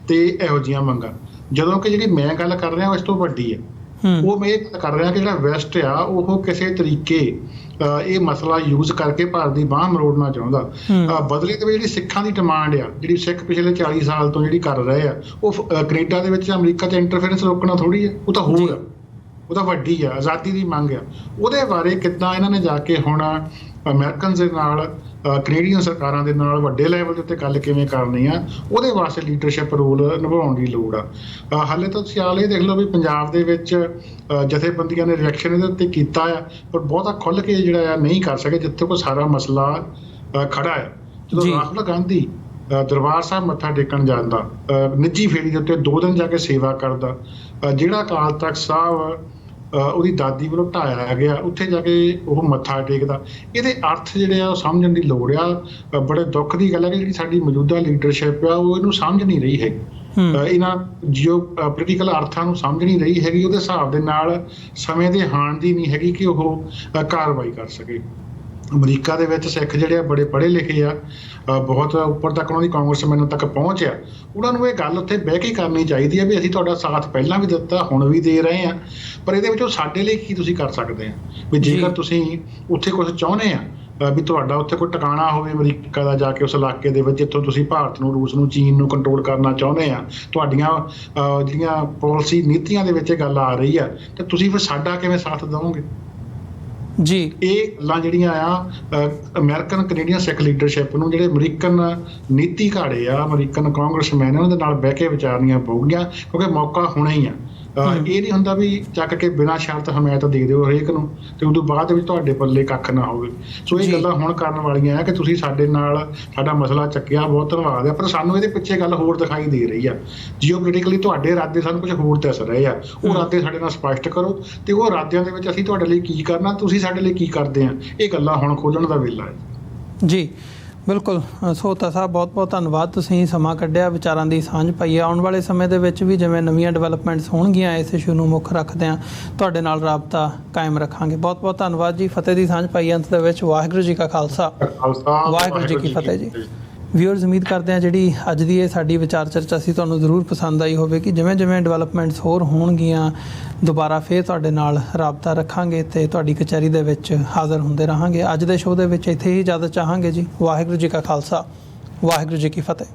S2: ਤੇ ਇਹੋ ਜਿਹੀਆਂ ਮੰਗਾਂ। ਜਦੋਂ ਕਿ ਜਿਹੜੀ ਮੈਂ ਗੱਲ ਕਰ ਰਿਹਾ ਉਸ ਤੋਂ ਵੱਡੀ ਹੈ, ਉਹ ਮੈਂ ਇਹ ਕਰ ਰਿਹਾ ਕਿ ਜਿਹੜਾ ਵੈਸਟ ਆ ਉਹ ਕਿਸੇ ਤਰੀਕੇ ਇਹ ਮਸਲਾ ਯੂਜ਼ ਕਰਕੇ ਭਾਰਤ ਦੀ ਬਾਂਹ ਮਰੋੜਨਾ ਚਾਹੁੰਦਾ। ਬਦਲੇ ਤੇ ਜਿਹੜੀ ਸਿੱਖਾਂ ਦੀ ਡਿਮਾਂਡ ਆ, ਜਿਹੜੀ ਸਿੱਖ ਪਿਛਲੇ 40 ਸਾਲ ਤੋਂ ਜਿਹੜੀ ਕਰ ਰਹੇ ਆ, ਉਹ ਕੈਨੇਡਾ ਦੇ ਵਿੱਚ ਅਮਰੀਕਾ 'ਚ ਇੰਟਰਫੇਰੈਂਸ ਰੋਕਣਾ ਥੋੜ੍ਹੀ ਆ, ਉਹ ਤਾਂ ਹੋਰ ਆ, ਉਹ ਤਾਂ ਵੱਡੀ ਆ, ਆਜ਼ਾਦੀ ਦੀ ਮੰਗ ਆ। ਉਹਦੇ ਬਾਰੇ ਕਿੱਦਾਂ ਇਹਨਾਂ ਨੇ ਜਾ ਕੇ ਹੁਣ ਅਮਰੀਕਨ ਦੇ ਨਾਲ, ਕੈਨੇਡੀਅਨ ਸਰਕਾਰਾਂ ਦੇ ਨਾਲ ਵੱਡੇ ਲੈਵਲ ਦੇ ਉੱਤੇ ਗੱਲ ਕਿਵੇਂ ਕਰਨੀ ਆ, ਉਹਦੇ ਵਾਸਤੇ ਲੀਡਰਸ਼ਿਪ ਰੋਲ ਨਿਭਾਉਣ ਦੀ ਲੋੜ ਆ। ਹਾਲੇ ਤਾਂ ਤੁਸੀਂ ਹਾਲੇ ਦੇਖ ਲਓ ਵੀ ਪੰਜਾਬ ਦੇ ਵਿੱਚ ਜਥੇਬੰਦੀਆਂ ਨੇ ਰਿਐਕਸ਼ਨ ਇਹਦੇ ਉੱਤੇ ਕੀਤਾ ਆ, ਪਰ ਬਹੁਤਾ ਖੁੱਲ੍ਹ ਕੇ ਜਿਹੜਾ ਆ ਨਹੀਂ ਕਰ ਸਕੇ, ਜਿੱਥੇ ਕੋਈ ਸਾਰਾ ਮਸਲਾ ਖੜਾ ਹੈ। ਜਦੋਂ ਰਾਹੁਲ ਗਾਂਧੀ ਦਰਬਾਰ ਸਾਹਿਬ ਮੱਥਾ ਟੇਕਣ ਜਾਂਦਾ, ਨਿੱਜੀ ਫੇਰੀ ਦੇ ਉੱਤੇ 2 ਦਿਨ ਜਾ ਕੇ ਸੇਵਾ ਕਰਦਾ, ਜਿਹੜਾ ਅਕਾਲ ਤਖ਼ਤ ਸਾਹਿਬ ਉਹਦੀ ਦਾਦੀ ਵੱਲੋਂ ਢਾਇਆ ਗਿਆ, ਉੱਥੇ ਜਾ ਕੇ ਉਹ ਮੱਥਾ ਟੇਕਦਾ। ਇਹਦੇ ਅਰਥ ਜਿਹੜੇ ਆ ਉਹ ਸਮਝਣ ਦੀ ਲੋੜ ਆ। ਬੜੇ ਦੁੱਖ ਦੀ ਗੱਲ ਹੈ ਕਿ ਜਿਹੜੀ ਸਾਡੀ ਮੌਜੂਦਾ ਲੀਡਰਸ਼ਿਪ ਆ ਉਹ ਇਹਨੂੰ ਸਮਝ ਨਹੀਂ ਰਹੀ ਹੈਗੀ। ਇਹਨਾਂ ਜਿਓ ਪੋਲੀਟੀਕਲ ਅਰਥਾਂ ਨੂੰ ਸਮਝ ਨਹੀਂ ਰਹੀ ਹੈਗੀ। ਉਹਦੇ ਹਿਸਾਬ ਦੇ ਨਾਲ ਸਮੇਂ ਦੇ ਹਾਣ ਦੀ ਨਹੀਂ ਹੈਗੀ ਕਿ ਉਹ ਕਾਰਵਾਈ ਕਰ ਸਕੇ। ਅਮਰੀਕਾ ਦੇ ਵਿੱਚ ਸਿੱਖ ਜਿਹੜੇ ਆ ਬੜੇ ਪੜ੍ਹੇ ਲਿਖੇ ਆ, ਬਹੁਤ ਉੱਪਰ ਤੱਕ ਉਹਨਾਂ ਦੀ ਕਾਂਗਰਸਮੈਨਾਂ ਤੱਕ ਪਹੁੰਚ ਆ। ਉਹਨਾਂ ਨੂੰ ਇਹ ਗੱਲ ਉੱਥੇ ਬਹਿ ਕੇ ਕਰਨੀ ਚਾਹੀਦੀ ਹੈ ਵੀ ਅਸੀਂ ਤੁਹਾਡਾ ਸਾਥ ਪਹਿਲਾਂ ਵੀ ਦਿੱਤਾ, ਹੁਣ ਵੀ ਦੇ ਰਹੇ ਹਾਂ, ਪਰ ਇਹਦੇ ਵਿੱਚੋਂ ਸਾਡੇ ਲਈ ਕੀ ਤੁਸੀਂ ਕਰ ਸਕਦੇ ਆ। ਵੀ ਜੇਕਰ ਤੁਸੀਂ ਉੱਥੇ ਕੁਝ ਚਾਹੁੰਦੇ ਆ ਵੀ ਤੁਹਾਡਾ ਉੱਥੇ ਕੋਈ ਟਿਕਾਣਾ ਹੋਵੇ ਅਮਰੀਕਾ ਦਾ, ਜਾ ਕੇ ਉਸ ਇਲਾਕੇ ਦੇ ਵਿੱਚ ਜਿੱਥੋਂ ਤੁਸੀਂ ਭਾਰਤ ਨੂੰ, ਰੂਸ ਨੂੰ, ਚੀਨ ਨੂੰ ਕੰਟਰੋਲ ਕਰਨਾ ਚਾਹੁੰਦੇ ਆ, ਤੁਹਾਡੀਆਂ ਜਿਹੜੀਆਂ ਪਾਲਿਸੀ ਨੀਤੀਆਂ ਦੇ ਵਿੱਚ ਇਹ ਗੱਲ ਆ ਰਹੀ ਆ, ਤੇ ਤੁਸੀਂ ਫਿਰ ਸਾਡਾ ਕਿਵੇਂ ਸਾਥ ਦੇਵੋਗੇ
S1: ਜੀ? ਇਹ
S2: ਗੱਲਾਂ ਜਿਹੜੀਆਂ ਆ ਅਮਰੀਕਨ ਕੈਨੇਡੀਅਨ ਸਿੱਖ ਲੀਡਰਸ਼ਿਪ ਨੂੰ, ਜਿਹੜੇ ਅਮਰੀਕਨ ਨੀਤੀ ਘਾੜੇ ਆ, ਅਮਰੀਕਨ ਕਾਂਗਰਸਮੈਨ, ਉਹਨਾਂ ਦੇ ਨਾਲ ਬਹਿ ਕੇ ਵਿਚਾਰਨੀਆਂ ਪਊਗੀਆਂ, ਕਿਉਂਕਿ ਮੌਕਾ ਹੋਣਾ ਹੀ ਆ। ਇਹ ਨਹੀਂ ਹੁੰਦਾ ਵੀ ਚੱਕ ਕੇ ਬਿਨਾਂ ਸ਼ਰਤ ਹਮਾਇਤ ਦੇ ਦਿਓ ਹਰੇਕ ਨੂੰ ਤੇ ਉਦੋਂ ਬਾਅਦ ਵਿੱਚ ਤੁਹਾਡੇ ਪੱਲੇ ਕੱਖ ਨਾ ਹੋਵੇ। ਸੋ ਇਹ ਗੱਲਾਂ ਹੁਣ ਕਰਨ ਵਾਲੀਆਂ ਆ ਕਿ ਤੁਸੀਂ ਸਾਡੇ ਨਾਲ ਸਾਡਾ ਮਸਲਾ ਚੱਕਿਆ, ਬਹੁਤ ਧੰਨਵਾਦ ਆ, ਪਰ ਸਾਨੂੰ ਇਹਦੇ ਪਿੱਛੇ ਗੱਲ ਹੋਰ ਦਿਖਾਈ ਦੇ ਰਹੀ ਆ। ਜੀਓਪੋਲੀਟਿਕਲੀ ਤੁਹਾਡੇ ਇਰਾਦੇ ਸਾਨੂੰ ਕੁਝ ਹੋਰ ਦੱਸ ਰਹੇ ਆ। ਉਹ ਇਰਾਦੇ ਸਾਡੇ ਨਾਲ ਸਪਸ਼ਟ ਕਰੋ ਤੇ ਉਹ ਇਰਾਦਿਆਂ ਦੇ ਵਿੱਚ ਅਸੀਂ ਤੁਹਾਡੇ ਲਈ ਕੀ ਕਰਨਾ, ਤੁਸੀਂ ਸਾਡੇ ਲਈ ਕੀ ਕਰਦੇ ਆ, ਇਹ ਗੱਲਾਂ ਹੁਣ ਖੋਲ੍ਹਣ ਦਾ ਵੇਲਾ ਹੈ।
S1: ਜੀ ਬਿਲਕੁਲ। ਸੋਹਤਾ ਸਾਹਿਬ, ਬਹੁਤ ਬਹੁਤ ਧੰਨਵਾਦ, ਤੁਸੀਂ ਸਮਾਂ ਕੱਢਿਆ, ਵਿਚਾਰਾਂ ਦੀ ਸਾਂਝ ਪਾਈ ਹੈ। ਆਉਣ ਵਾਲੇ ਸਮੇਂ ਦੇ ਵਿੱਚ ਵੀ ਜਿਵੇਂ ਨਵੀਆਂ ਡਿਵੈਲਪਮੈਂਟਸ ਹੋਣਗੀਆਂ, ਇਸ ਇਸ਼ੂ ਨੂੰ ਮੁੱਖ ਰੱਖਦਿਆਂ ਤੁਹਾਡੇ ਨਾਲ ਰਾਬਤਾ ਕਾਇਮ ਰੱਖਾਂਗੇ। ਬਹੁਤ ਬਹੁਤ ਧੰਨਵਾਦ ਜੀ। ਫਤਿਹ ਦੀ ਸਾਂਝ ਪਾਈ ਅੰਤ ਦੇ ਵਿੱਚ। ਵਾਹਿਗੁਰੂ ਜੀ ਕਾ ਖਾਲਸਾ, ਵਾਹਿਗੁਰੂ ਜੀ ਕੀ ਫਤਿਹ ਜੀ। ਵਿਊਅਰਸ, ਉਮੀਦ ਕਰਦੇ ਹਾਂ ਜਿਹੜੀ ਅੱਜ ਦੀ ਇਹ ਸਾਡੀ ਵਿਚਾਰ ਚਰਚਾ ਸੀ ਤੁਹਾਨੂੰ ਜ਼ਰੂਰ ਪਸੰਦ ਆਈ ਹੋਵੇਗੀ। ਜਿਵੇਂ ਜਿਵੇਂ ਡਿਵੈਲਪਮੈਂਟਸ ਹੋਰ ਹੋਣਗੀਆਂ, ਦੁਬਾਰਾ ਫੇਰ ਤੁਹਾਡੇ ਨਾਲ ਰਾਬਤਾ ਰੱਖਾਂਗੇ ਤੇ ਤੁਹਾਡੀ ਕਚਹਿਰੀ ਦੇ ਵਿੱਚ ਹਾਜ਼ਰ ਹੁੰਦੇ ਰਹਾਂਗੇ। ਅੱਜ ਦੇ ਸ਼ੋਅ ਦੇ ਵਿੱਚ ਇੱਥੇ ਹੀ ਇਜਾਜ਼ਤ ਚਾਹਾਂਗੇ ਜੀ। ਵਾਹਿਗੁਰੂ ਜੀ ਕਾ ਖਾਲਸਾ, ਵਾਹਿਗੁਰੂ ਜੀ ਕੀ ਫਤਿਹ।